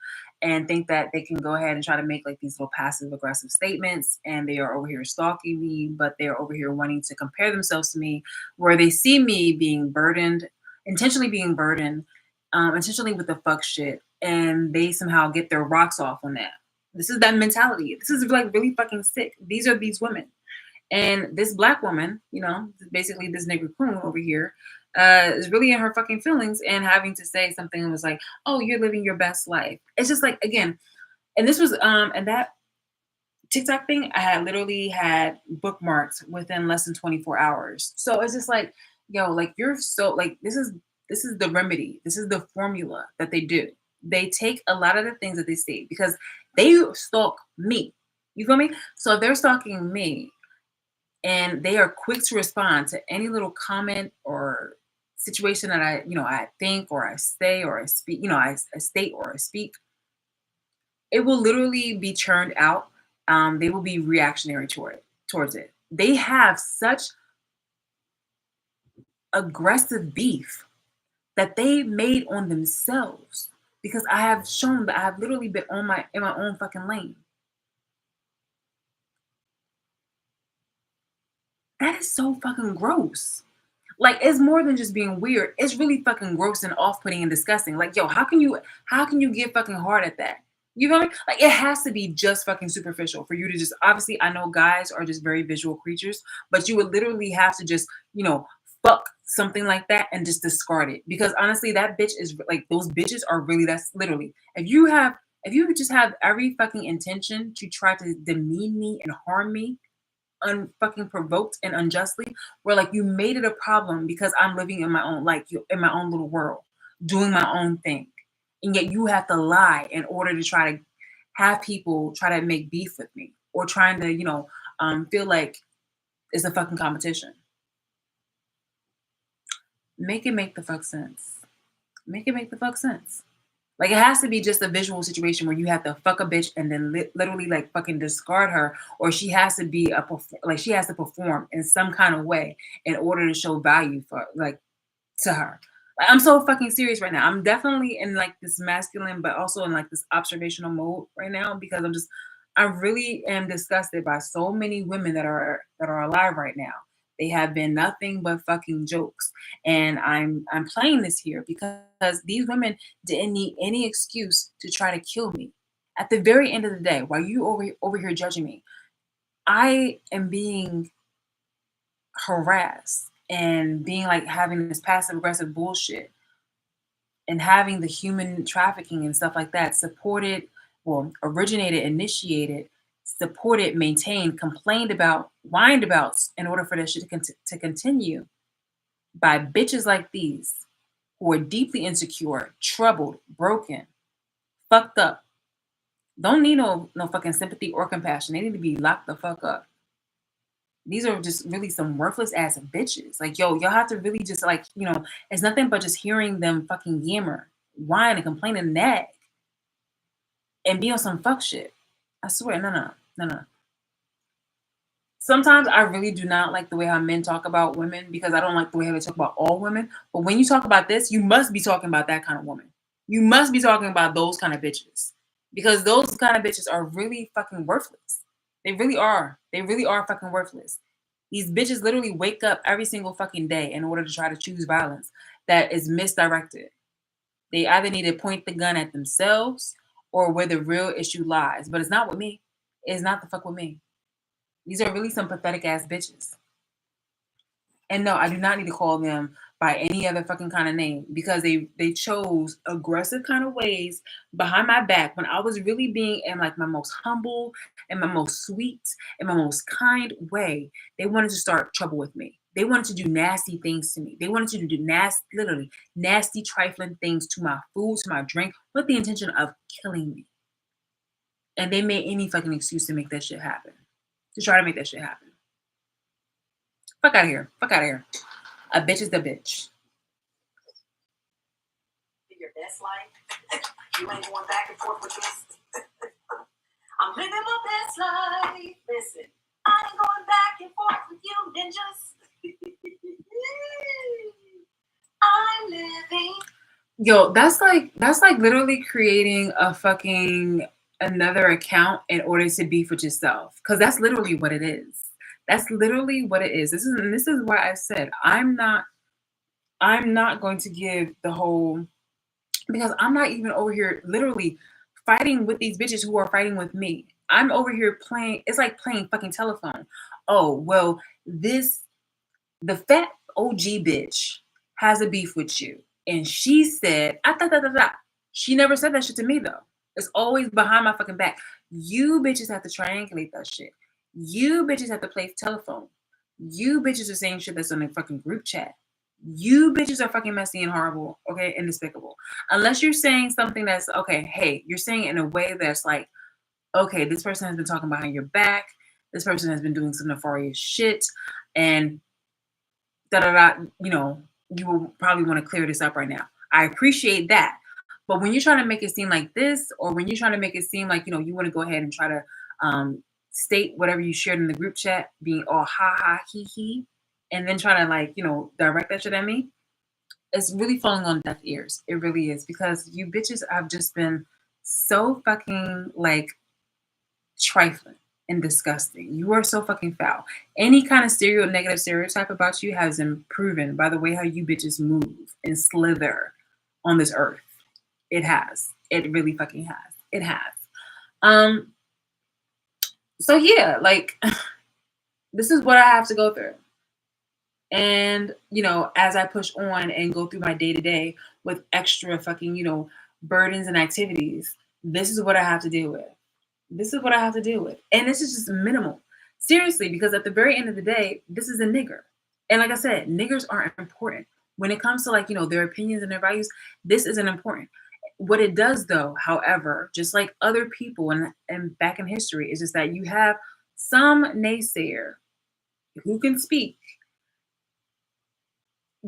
and think that they can go ahead and try to make like these little passive aggressive statements and they are over here stalking me, but they're over here wanting to compare themselves to me where they see me being burdened, intentionally being burdened intentionally with the fuck shit, and they somehow get their rocks off on that. This is that mentality. This is like really fucking sick. These are these women, and this black woman, you know, basically this nigger queen over here, is really in her fucking feelings and having to say something that was like, "Oh, you're living your best life." It's just like again, and this was and that TikTok thing I had literally had bookmarked within less than 24 hours. So it's just like, yo, like you're so like this is the remedy. This is the formula that they do. They take a lot of the things that they say because they stalk me. You feel me? So if they're stalking me and they are quick to respond to any little comment or situation that I, you know, I think or I say or I speak, you know, I state or I speak, it will literally be churned out. They will be reactionary towards it. They have such aggressive beef that they made on themselves because I have shown that I have literally been on my in my own fucking lane. That is so fucking gross. Like it's more than just being weird. It's really fucking gross and off-putting and disgusting. Like, yo, how can you get fucking hard at that? You know what I mean? Like it has to be just fucking superficial for you to just obviously I know guys are just very visual creatures, but you would literally have to just, you know, fuck something like that and just discard it. Because honestly, that bitch is like those bitches are really that's literally if you just have every fucking intention to try to demean me and harm me unfucking provoked and unjustly, where like you made it a problem because I'm living in my own like in my own little world, doing my own thing, and yet you have to lie in order to try to have people try to make beef with me or trying to feel like it's a fucking competition. Make it make the fuck sense. Make it make the fuck sense. Like it has to be just a visual situation where you have to fuck a bitch and then literally like fucking discard her, or she has to be like she has to perform in some kind of way in order to show value for like to her. Like, I'm so fucking serious right now. I'm definitely in like this masculine, but also in like this observational mode right now because I really am disgusted by so many women that are alive right now. They have been nothing but fucking jokes, and I'm playing this here because these women didn't need any excuse to try to kill me. At the very end of the day, while you over here judging me, I am being harassed and being like having this passive aggressive bullshit and having the human trafficking and stuff like that supported, well, originated, initiated, supported, maintained, complained about, whined about in order for this shit to continue by bitches like these who are deeply insecure, troubled, broken, fucked up. Don't need no fucking sympathy or compassion. They need to be locked the fuck up. These are just really some worthless ass bitches. Like, yo, y'all have to really just like, it's nothing but just hearing them fucking yammer, whine, and complain and nag and be on some fuck shit. I swear, no. Sometimes I really do not like the way how men talk about women because I don't like the way how they talk about all women. But when you talk about this, you must be talking about that kind of woman. You must be talking about those kind of bitches. because those kind of bitches are really fucking worthless. They really are. They really are fucking worthless. These bitches literally wake up every single fucking day in order to try to choose violence that is misdirected. They either need to point the gun at themselves or where the real issue lies. But it's not with me. It's not the fuck with me. These are really some pathetic ass bitches. And no, I do not need to call them by any other fucking kind of name because they chose aggressive kind of ways behind my back when I was really being in like my most humble and my most sweet and my most kind way. They wanted to start trouble with me. They wanted to do nasty things to me. They wanted to do nasty, literally nasty, trifling things to my food, to my drink, with the intention of killing me. And they made any fucking excuse to make that shit happen. To try to make that shit happen. Fuck out of here. Fuck out of here. A bitch is the bitch. Your best life. You ain't going back and forth with this. I'm living my best life. Listen, I ain't going back and forth with you, ninjas. I'm living. Yo, that's like literally creating a fucking another account in order to beef with yourself. Cause that's literally what it is. That's literally what it is. This is why I said I'm not going to give the whole, because I'm not even over here literally fighting with these bitches who are fighting with me. I'm over here playing, it's like playing fucking telephone. Oh, well, the fat OG bitch has a beef with you. And she said, she never said that shit to me though. It's always behind my fucking back. You bitches have to triangulate that shit. You bitches have to play telephone. You bitches are saying shit that's on the fucking group chat. You bitches are fucking messy and horrible, okay, and despicable. Unless you're saying something that's, okay, hey, you're saying it in a way that's like, okay, this person has been talking behind your back. This person has been doing some nefarious shit. And you know, you will probably want to clear this up right now. I appreciate that. But when you're trying to make it seem like this, or when you're trying to make it seem like, you know, you want to go ahead and try to state whatever you shared in the group chat, being all ha ha he he, and then trying to like, you know, direct that shit at me, it's really falling on deaf ears. It really is, because you bitches have just been so fucking like trifling and disgusting. You are so fucking foul. Any kind of negative stereotype about you has been proven by the way how you bitches move and slither on this earth. It has. It really fucking has. It has. So yeah, like this is what I have to go through. And, you know, as I push on and go through my day to day with extra fucking, you know, burdens and activities, this is what I have to deal with. This is what I have to deal with. And this is just minimal. Seriously, because at the very end of the day, this is a nigger. And like I said, niggers aren't important. When it comes to like, you know, their opinions and their values, this isn't important. What it does though, however, just like other people and back in history, is just that you have some naysayer who can speak,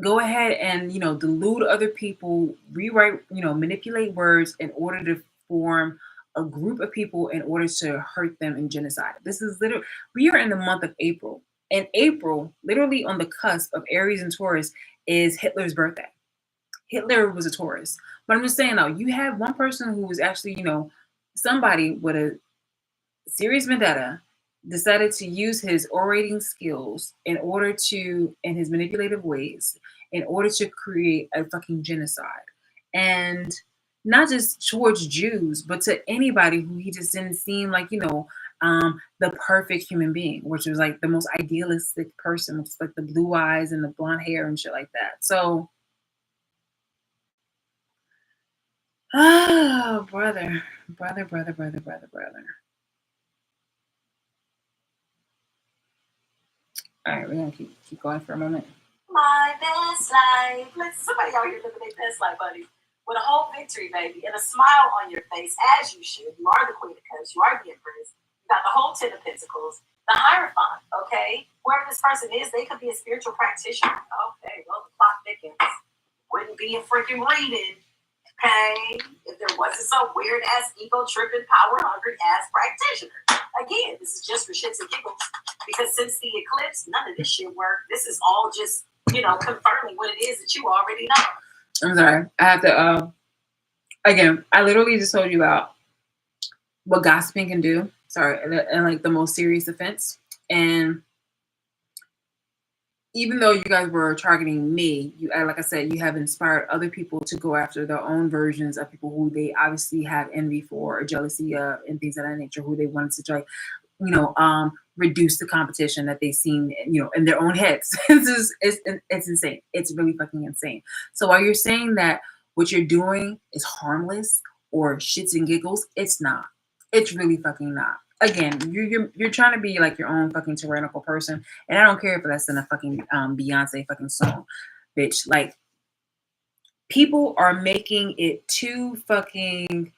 go ahead and, you know, delude other people, rewrite, you know, manipulate words in order to form a group of people in order to hurt them and genocide. This is literally, we are in the month of April. And April, literally on the cusp of Aries and Taurus, is Hitler's birthday. Hitler was a Taurus. But I'm just saying though, you have one person who was actually, you know, somebody with a serious vendetta decided to use his orating skills in order to, in his manipulative ways, in order to create a fucking genocide. And not just towards Jews, but to anybody who he just didn't seem like, you know, the perfect human being, which was like the most idealistic person, which is like the blue eyes and the blonde hair and shit like that. So, oh, brother. All right, we're gonna keep going for a moment. My best life. Listen, somebody out here living their best life, buddy. With a whole victory, baby, and a smile on your face, as you should. You are the Queen of Cups. You are the Empress. You got the whole Ten of Pentacles. The Hierophant, okay? Whoever this person is, they could be a spiritual practitioner. Okay, well, the plot thickens. Wouldn't be a freaking reading, okay? If there wasn't some weird-ass, ego-tripping, power-hungry ass practitioner. Again, this is just for shits and giggles. Because since the eclipse, none of this shit worked. This is all just, you know, confirming what it is that you already know. I'm sorry. I have to, again, I literally just told you about what gossiping can do. Sorry, and like the most serious offense. And even though you guys were targeting me, you, like I said, you have inspired other people to go after their own versions of people who they obviously have envy for or jealousy of and things of that nature, who they wanted to try, reduce the competition that they've seen, in their own heads. It's insane. It's really fucking insane. So while you're saying that what you're doing is harmless or shits and giggles, it's not. It's really fucking not. Again, you're trying to be like your own fucking tyrannical person, and I don't care if that's in a fucking Beyonce fucking song, bitch. Like, people are making it too fucking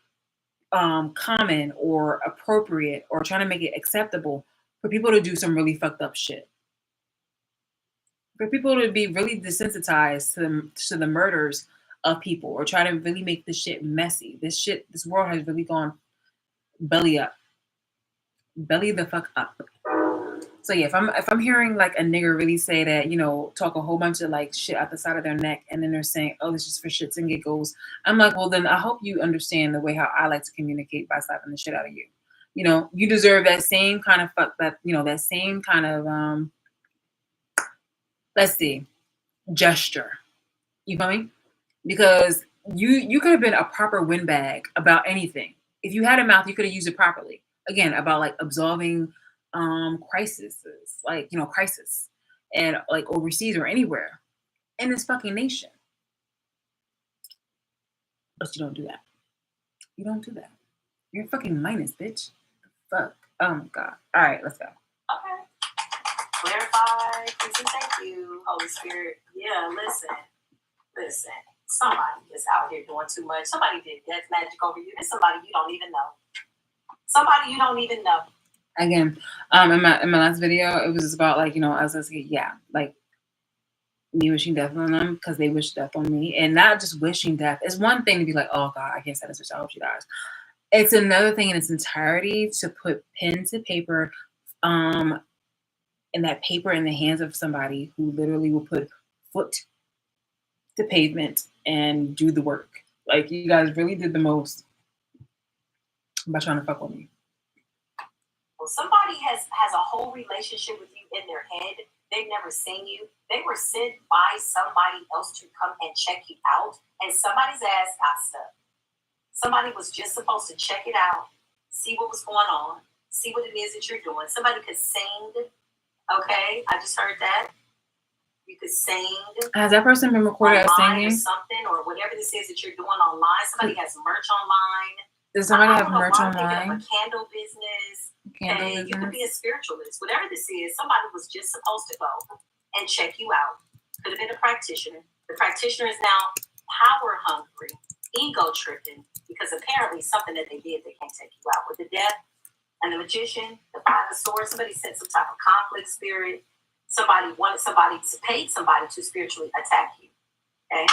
common or appropriate or trying to make it acceptable for people to do some really fucked up shit. For people to be really desensitized to the murders of people or try to really make this shit messy. This world has really gone belly up. Belly the fuck up. So yeah, if I'm hearing like a nigger really say that, talk a whole bunch of like shit out the side of their neck, and then they're saying, "Oh, this is for shits and giggles," I'm like, well, then I hope you understand the way how I like to communicate by slapping the shit out of you. You deserve that same kind of that same kind of let's see, gesture. You feel me? Because you could have been a proper windbag about anything. If you had a mouth, you could have used it properly. Again, about like absolving crises, like crisis, and like overseas or anywhere in this fucking nation. But you don't do that. You don't do that. You're fucking minus, bitch. Fuck. Oh my god. All right, let's go. Okay. Clarify. Please and thank you, Holy Spirit. Yeah, listen. Somebody is out here doing too much. Somebody did death magic over you. There's somebody you don't even know. Somebody you don't even know. Again, in my last video, it was just about like, I was like, yeah, like me wishing death on them because they wish death on me, and not just wishing death. It's one thing to be like, oh god, I can't say this bitch, I hope she dies. It's another thing in its entirety to put pen to paper, and that paper in the hands of somebody who literally will put foot to pavement and do the work. Like, you guys really did the most by trying to fuck with me. Well, somebody has a whole relationship with you in their head. They've never seen you. They were sent by somebody else to come and check you out, and somebody's ass got stuck. Somebody was just supposed to check it out, see what was going on, see what it is that you're doing. Somebody could sing. Okay, I just heard that. You could sing. Has that person been recorded as singing? Or something, or whatever this is that you're doing online. Somebody has merch online. Does somebody have merch online? A candle business. You could be a spiritualist. Whatever this is, somebody was just supposed to go and check you out. Could have been a practitioner. The practitioner is now power hungry, ego tripping, because apparently something that they did, they can't take you out. With the death and the magician, the five of swords, somebody sent some type of conflict spirit. Somebody paid somebody to spiritually attack you. Okay?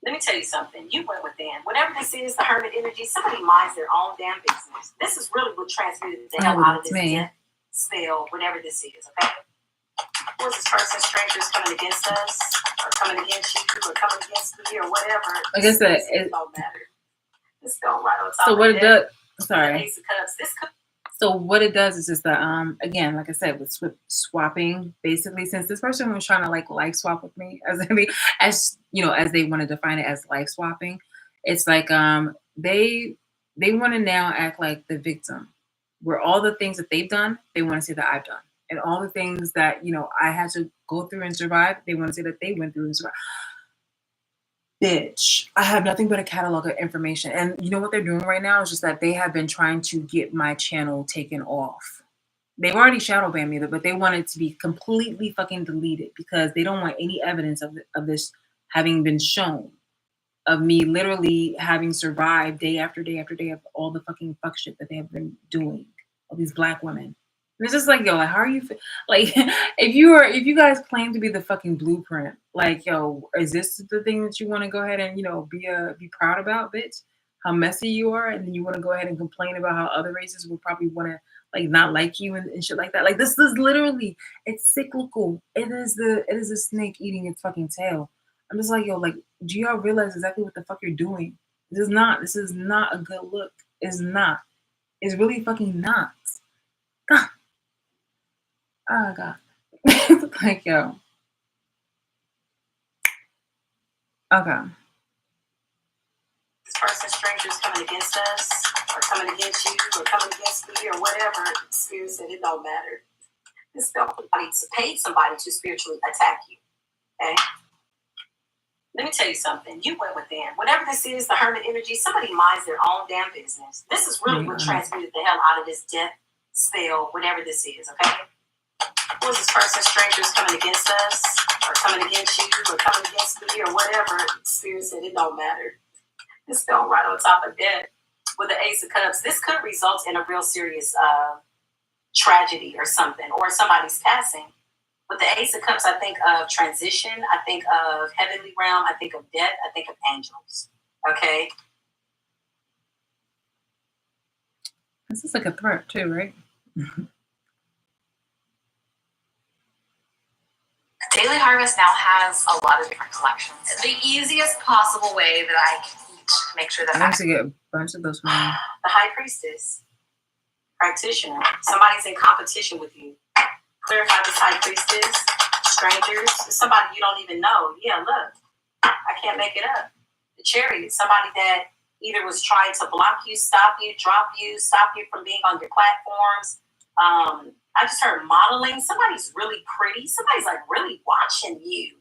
Let me tell you something. You went within. Whatever this is, the hermit energy, somebody minds their own damn business. This is really what transmuted the hell out of this death spell, whatever this is, okay? Who is this person, strangers coming against us, or coming against you, or coming against me, or whatever? Like I said, it don't matter. It's going right on top so of what it does, sorry. Ace of Cups. This could. So what it does is just that, again, like I said, with swapping, basically, since this person was trying to like life swap with me, as they want to define it as life swapping, it's like they want to now act like the victim, where all the things that they've done, they want to say that I've done, and all the things that I had to go through and survive, they want to say that they went through and survived. Bitch, I have nothing but a catalog of information. And you know what they're doing right now is just that they have been trying to get my channel taken off. They've already shadow banned me, but they want it to be completely fucking deleted because they don't want any evidence of this having been shown, of me literally having survived day after day after day of all the fucking fuck shit that they have been doing, all these black women. And it's just like, yo, like, how are you, like, if you guys claim to be the fucking blueprint, like, yo, is this the thing that you want to go ahead and, be proud about, bitch? How messy you are, and then you want to go ahead and complain about how other races will probably want to, like, not like you and shit like that. Like, this is literally, it's cyclical. It is a snake eating its fucking tail. I'm just like, yo, like, do y'all realize exactly what the fuck you're doing? This is not a good look. It's not. It's really fucking not. God. Oh God. Like yo. Okay. This person, strangers coming against us, or coming against you, or coming against me, or whatever. Spirit said it don't matter. This somebody paid somebody to spiritually attack you. Okay. Let me tell you something. You went within. Whatever this is, the hermit energy, somebody minds their own damn business. This is really what transmuted the hell out of this death spell, whatever this is, okay? Who is this person, strangers coming against us, or coming against you, or coming against me, or whatever? Spirit said it don't matter. This fell right on top of death with the Ace of Cups. This could result in a real serious tragedy or something, or somebody's passing. With the Ace of Cups, I think of transition. I think of heavenly realm. I think of death. I think of angels. Okay? This is like a threat too, right? Daily Harvest now has a lot of different collections. The easiest possible way that I can eat to make sure that I used to get a bunch of those from you. The High Priestess, practitioner. Somebody's in competition with you. Clarify this High Priestess, strangers, somebody you don't even know. Yeah, look, I can't make it up. The Chariot, somebody that either was trying to block you, stop you from being on your platforms. I just heard modeling. Somebody's really pretty. Somebody's like really watching you.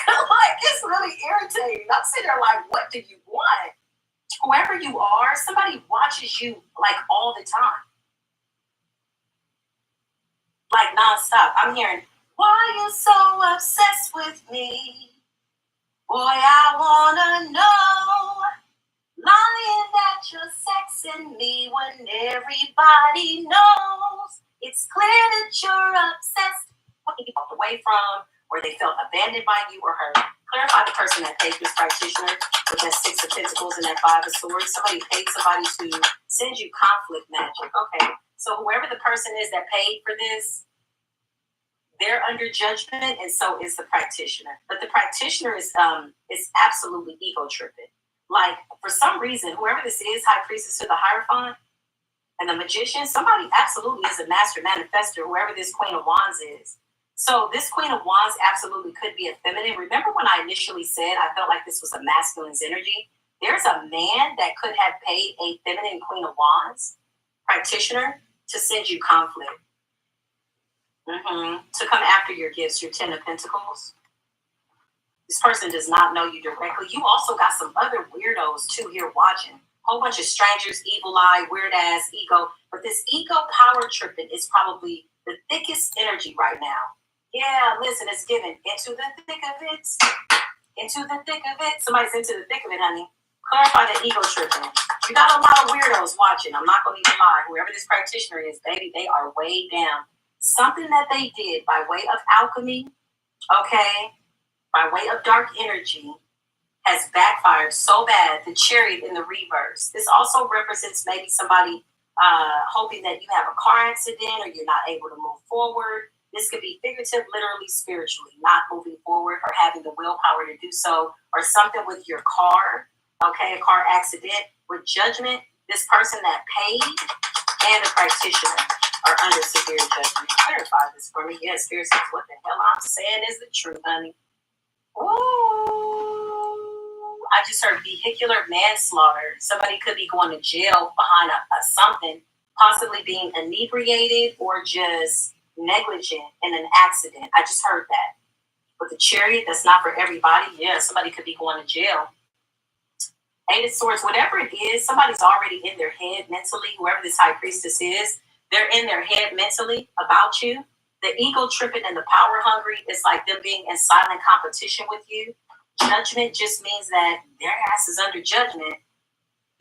Like, it's really irritating. I'm sitting there like, what do you want? Whoever you are, somebody watches you like all the time. Like nonstop. I'm hearing, why you so obsessed with me? Boy, I wanna know. Lying that you're sexing me when everybody knows. It's clear that you're obsessed. What you walked away from, or they felt abandoned by you or hurt. Clarify the person that paid this practitioner with that Six of Pentacles and that Five of Swords. Somebody paid somebody to send you conflict magic. Okay, so whoever the person is that paid for this, they're under judgment, and so is the practitioner. But the practitioner is absolutely ego tripping. Like, for some reason, whoever this is, High Priestess to the Hierophant, and the Magician, somebody absolutely is a master manifester, whoever this Queen of Wands is. So this Queen of Wands absolutely could be a feminine. Remember when I initially said I felt like this was a masculine's energy? There's a man that could have paid a feminine Queen of Wands practitioner to send you conflict. To come after your gifts, your Ten of Pentacles. This person does not know you directly. You also got some other weirdos too here watching. Whole bunch of strangers, evil eye, weird ass ego. But this ego power tripping is probably the thickest energy right now. Yeah, listen, it's given into the thick of it. Into the thick of it. Somebody's into the thick of it, honey. Clarify the ego tripping. You got a lot of weirdos watching. I'm not going to even lie. Whoever this practitioner is, baby, they are way down. Something that they did by way of alchemy, okay, by way of dark energy, has backfired so bad. The Chariot in the reverse. This also represents maybe somebody hoping that you have a car accident or you're not able to move forward. This could be figurative, literally, spiritually, not moving forward or having the willpower to do so, or something with your car, okay, a car accident. With judgment, this person that paid and the practitioner are under severe judgment. Clarify this for me. Yes, Spirit says what the hell I'm saying is the truth, honey. Ooh. I just heard vehicular manslaughter. Somebody could be going to jail behind a something, possibly being inebriated or just negligent in an accident. I just heard that. With the Chariot, that's not for everybody. Yeah, somebody could be going to jail. Eight of Swords, whatever it is, somebody's already in their head mentally. Whoever this High Priestess is, they're in their head mentally about you. The ego tripping and the power hungry is like them being in silent competition with you. Judgment just means that their ass is under judgment.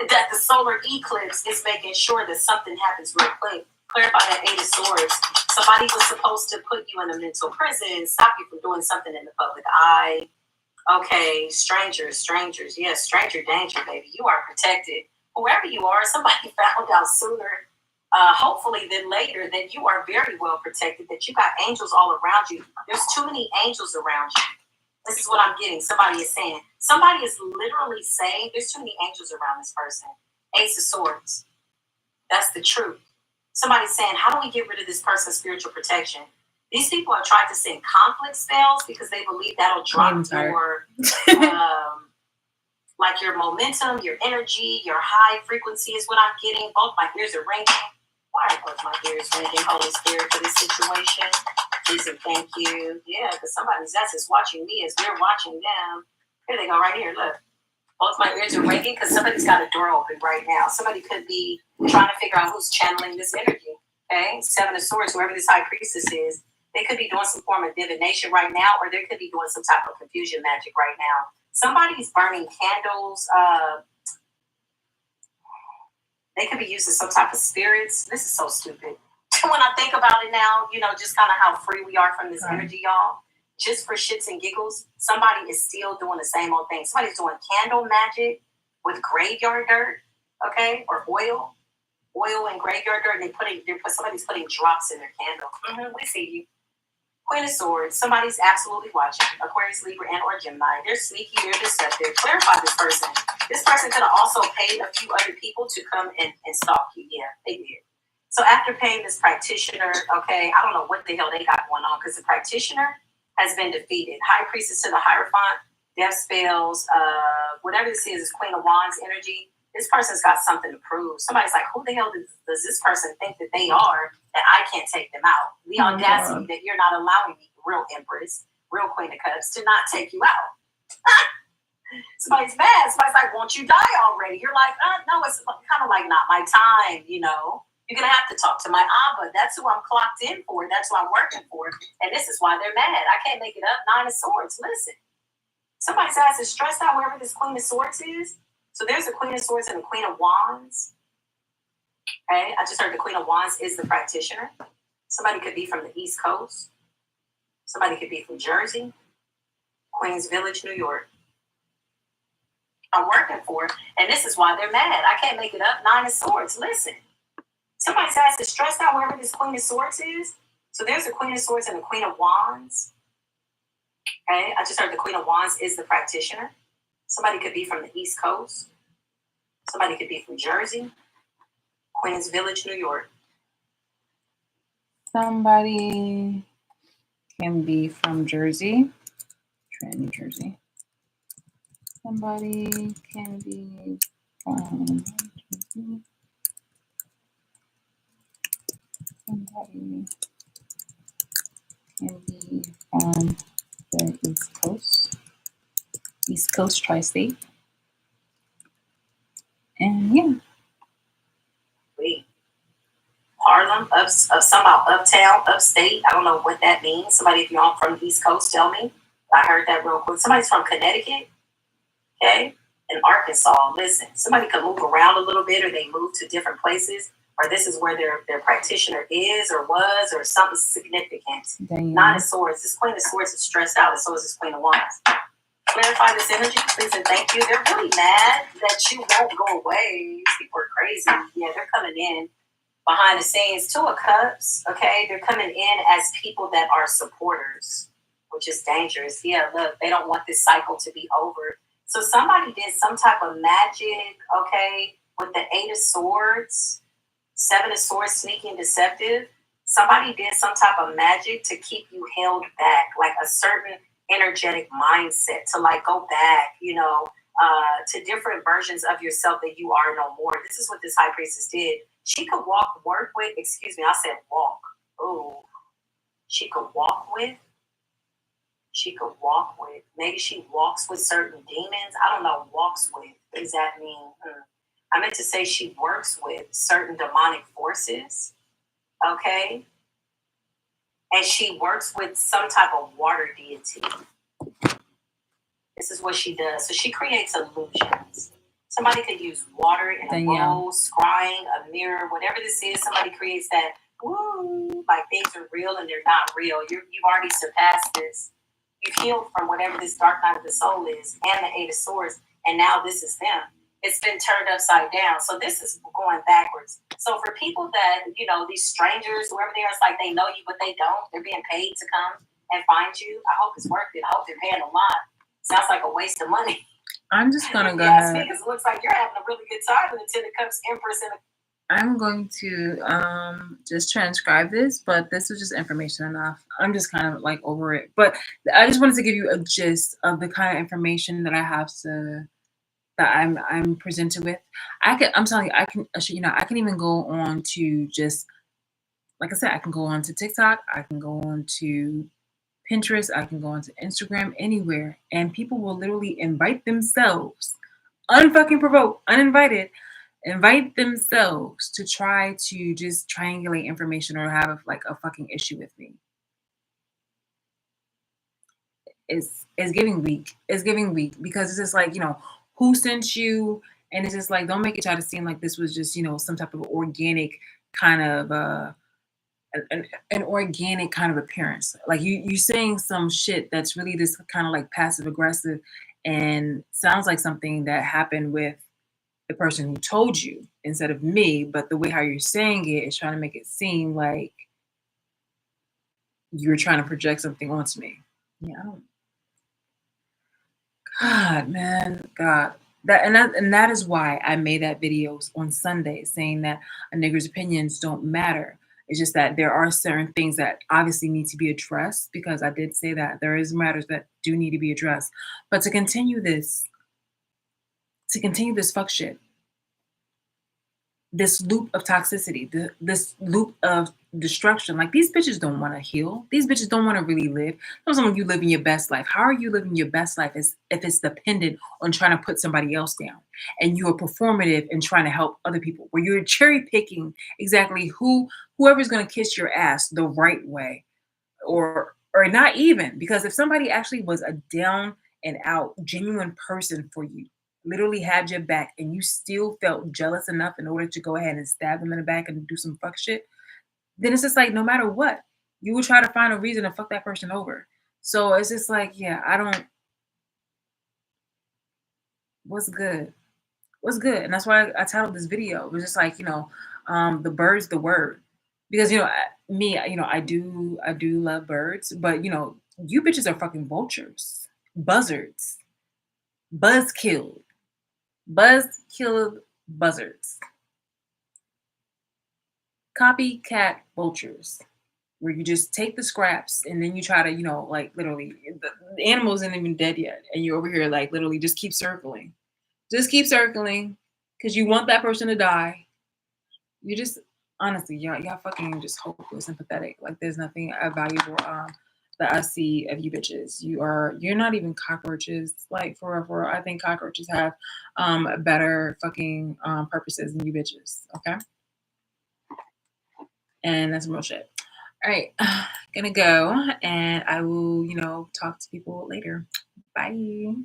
That the solar eclipse is making sure that something happens real quick. Clarify that Eight of Swords. Somebody was supposed to put you in a mental prison, stop you from doing something in the public eye. Okay, strangers. Yes, stranger danger, baby. You are protected. Whoever you are, somebody found out sooner, hopefully than later, that you are very well protected, that you got angels all around you. There's too many angels around you. This is what I'm getting. Somebody is saying. Somebody is literally saying there's too many angels around this person. Ace of Swords. That's the truth. Somebody's saying, how do we get rid of this person's spiritual protection? These people have tried to send conflict spells because they believe that'll drop your, like your momentum, your energy, your high frequency is what I'm getting. Both my ears are ringing. Why are both my ears ringing, Holy Spirit, for this situation? Please and thank you. Yeah, because somebody's is watching me as we're watching them. Here they go, right here, look. Both my ears are ringing because somebody's got a door open right now. Somebody could be trying to figure out who's channeling this energy. Okay, Seven of Swords, whoever this high priestess is, they could be doing some form of divination right now, or they could be doing some type of confusion magic right now. Somebody's burning candles. They could be using some type of spirits. This is so stupid. When I think about it now, just kind of how free we are from this energy, y'all. Just for shits and giggles, somebody is still doing the same old thing. Somebody's doing candle magic with graveyard dirt, okay, or oil and graveyard dirt, and somebody's putting drops in their candle. We see you. Queen of Swords, somebody's absolutely watching. Aquarius, Libra, and or Gemini. They're sneaky, they're deceptive. Clarify this person. This person could have also paid a few other people to come and stalk you. Yeah, they did. So after paying this practitioner, okay, I don't know what the hell they got going on, because the practitioner has been defeated. High Priestess to the Hierophant, death spells, whatever this is Queen of Wands energy. This person's got something to prove. Somebody's like, who the hell does this person think that they are that I can't take them out? The audacity that you're not allowing me, real Empress, real Queen of Cups, to not take you out. Somebody's mad. Somebody's like, won't you die already? You're like, no, it's kind of like not my time, You're going to have to talk to my Abba. That's who I'm clocked in for. That's who I'm working for. And this is why they're mad. I can't make it up. Nine of Swords. Listen. Somebody's ass is stressed out wherever this Queen of Swords is. So there's a Queen of Swords and a Queen of Wands. Okay. I just heard the Queen of Wands is the practitioner. Somebody could be from the East Coast. Somebody could be from Jersey. Queens Village, New York. I'm working for it. And this is why they're mad. I can't make it up. Nine of Swords. Listen. Somebody's ass is stressed out wherever this Queen of Swords is. So there's a Queen of Swords and a Queen of Wands. Okay, I just heard the Queen of Wands is the practitioner. Somebody could be from the East Coast. Somebody could be from Jersey. Queens Village, New York. Somebody can be from Jersey. New Jersey. Somebody can be from Jersey. Somebody can be from the East Coast, Tri-State. And yeah. Wait. Harlem, somehow uptown, upstate. I don't know what that means. Somebody, if you're from the East Coast, tell me. I heard that real quick. Somebody's from Connecticut, okay? And Arkansas. Listen, somebody could move around a little bit, or they move to different places. Or this is where their practitioner is or was, or something significant. Nine of Swords. This Queen of Swords is stressed out, and so is this Queen of Wands. Clarify this energy, please, and thank you. They're really mad that you won't go away. These people are crazy. Yeah, they're coming in behind the scenes. Two of Cups, okay? They're coming in as people that are supporters, which is dangerous. Yeah, look, they don't want this cycle to be over. So somebody did some type of magic, okay, with the Eight of Swords. Seven of Swords, sneaky and deceptive. Somebody did some type of magic to keep you held back, like a certain energetic mindset to like go back, to different versions of yourself that you are no more. This is what this High Priestess did. She could work with, I said walk. Oh, she could walk with. Maybe she walks with certain demons. I don't know, walks with. What does that mean? I meant to say she works with certain demonic forces, okay? And she works with some type of water deity. This is what she does. So she creates illusions. Somebody could use water in a bowl, scrying, a mirror, whatever this is. Somebody creates that, woo, like things are real and they're not real. You've already surpassed this. You've healed from whatever this dark night of the soul is and the Eight of Swords, and now this is them. It's been turned upside down. So this is going backwards. So for people that, these strangers, whoever they are, it's like they know you, but they don't. They're being paid to come and find you. I hope it's worth it. I hope they're paying a lot. Sounds like a waste of money. I'm just gonna go Yes, ahead. because it looks like you're having a really good time in the Ten of Cups Empress and I'm going to just transcribe this, but this was just information enough. I'm just kind of like over it. But I just wanted to give you a gist of the kind of information that I have to that I'm presented with. I'm telling you, I can even go on to just like I said, I can go on to TikTok, I can go on to Pinterest, I can go on to Instagram, anywhere, and people will literally invite themselves, unfucking provoke, uninvited, invite themselves to try to just triangulate information or have like a fucking issue with me. It's giving weak. It's giving weak because it's just like, who sent you? And it's just like, don't make it try to seem like this was just, some type of organic kind of an organic kind of appearance. Like you saying some shit that's really this kind of like passive aggressive and sounds like something that happened with the person who told you instead of me, but the way how you're saying it is trying to make it seem like you're trying to project something onto me. Yeah, I don't. God, man, God. That is why I made that video on Sunday saying that a nigger's opinions don't matter. It's just that there are certain things that obviously need to be addressed because I did say that there is matters that do need to be addressed. But to continue this fuck shit, this loop of toxicity, this loop of destruction. Like these bitches don't want to heal. These bitches don't want to really live. Those are you living your best life. How are you living your best life if it's dependent on trying to put somebody else down and you are performative and trying to help other people, where you're cherry picking exactly whoever's going to kiss your ass the right way, or not even, because if somebody actually was a down and out genuine person for you, literally had your back, and you still felt jealous enough in order to go ahead and stab them in the back and do some fuck shit, then it's just like no matter what, you will try to find a reason to fuck that person over. So it's just like, yeah, I don't. What's good? What's good? And that's why I titled this video. It was just like, the bird's the word, because me, I do love birds, but you bitches are fucking vultures, buzzards, buzzkilled, buzzards, copycat vultures, where you just take the scraps and then you try to, like literally, the animal isn't even dead yet, and you're over here like literally just keep circling, because you want that person to die. You just honestly, y'all fucking just hopeless and pathetic. Like there's nothing valuable that I see of you bitches. You're not even cockroaches. Like for real, for real. I think cockroaches have better fucking purposes than you bitches. Okay, and that's some real shit. All right, gonna go, and I will talk to people later. Bye.